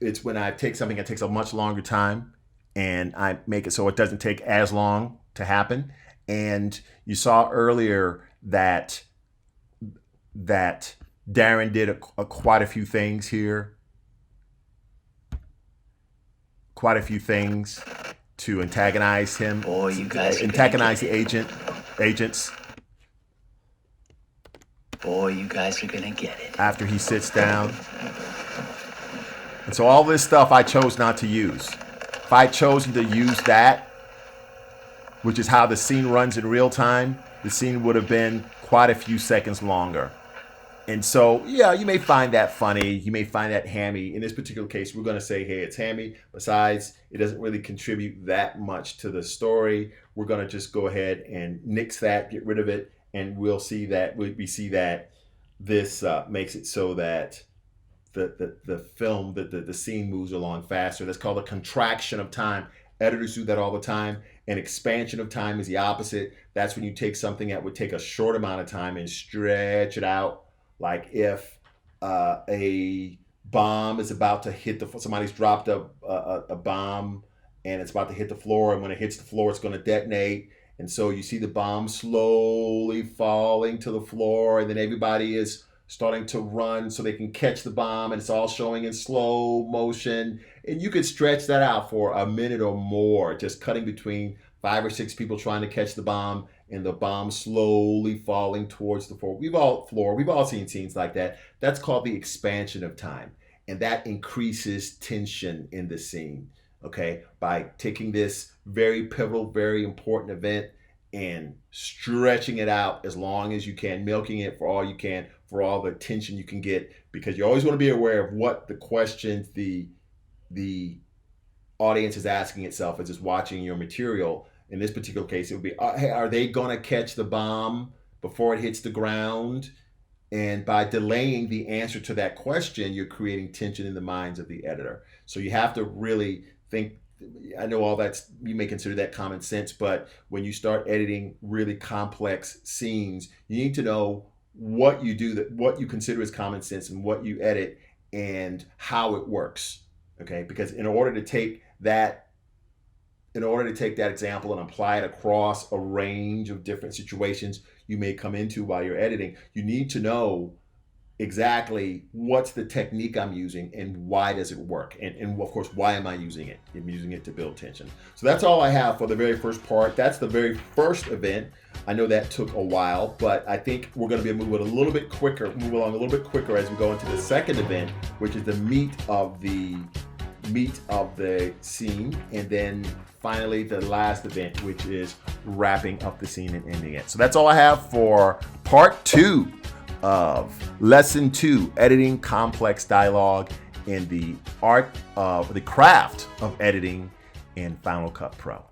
it's when I take something that takes a much longer time and I make it so it doesn't take as long to happen. And you saw earlier that Darren did quite a few things here. Quite a few things to antagonize him. Boy, you guys antagonize the agents. Boy, you guys are gonna get it. After he sits down. And so all this stuff I chose not to use. If I had chosen to use that, which is how the scene runs in real time, the scene would have been quite a few seconds longer. And so, yeah, you may find that funny. You may find that hammy. In this particular case, we're going to say, hey, it's hammy. Besides, it doesn't really contribute that much to the story. We're going to just go ahead and nix that, get rid of it, and we'll see that we see that this makes it so that the film, the scene moves along faster. That's called a contraction of time. Editors do that all the time. An expansion of time is the opposite. That's when you take something that would take a short amount of time and stretch it out. Like if a bomb is about to hit somebody's dropped a bomb and it's about to hit the floor, and when it hits the floor, it's going to detonate. And so you see the bomb slowly falling to the floor, and then everybody is starting to run so they can catch the bomb, and it's all showing in slow motion. And you could stretch that out for a minute or more, just cutting between 5 or 6 people trying to catch the bomb, and the bomb slowly falling towards the floor. We've all seen scenes like that. That's called the expansion of time. And that increases tension in the scene, okay? By taking this very pivotal, very important event and stretching it out as long as you can, milking it for all you can, for all the tension you can get, because you always want to be aware of what the questions the audience is asking itself as it's watching your material. In this particular case, it would be, hey, are they going to catch the bomb before it hits the ground? And by delaying the answer to that question, you're creating tension in the minds of the editor. So you have to really think. I know all that's, you may consider that common sense, but when you start editing really complex scenes, you need to know what you do, what you consider as common sense and what you edit and how it works. Okay, because in order to take that example and apply it across a range of different situations you may come into while you're editing, you need to know exactly what's the technique I'm using and why does it work, and of course, why am I using it? I'm using it to build tension. So that's all I have for the very first part. That's the very first event. I know that took a while, but I think we're going to be able to move along a little bit quicker as we go into the second event, which is the meat of the scene, and then finally the last event, which is wrapping up the scene and ending it. So that's all I have for part 2 of lesson 2, editing complex dialogue in the craft of editing in Final Cut Pro.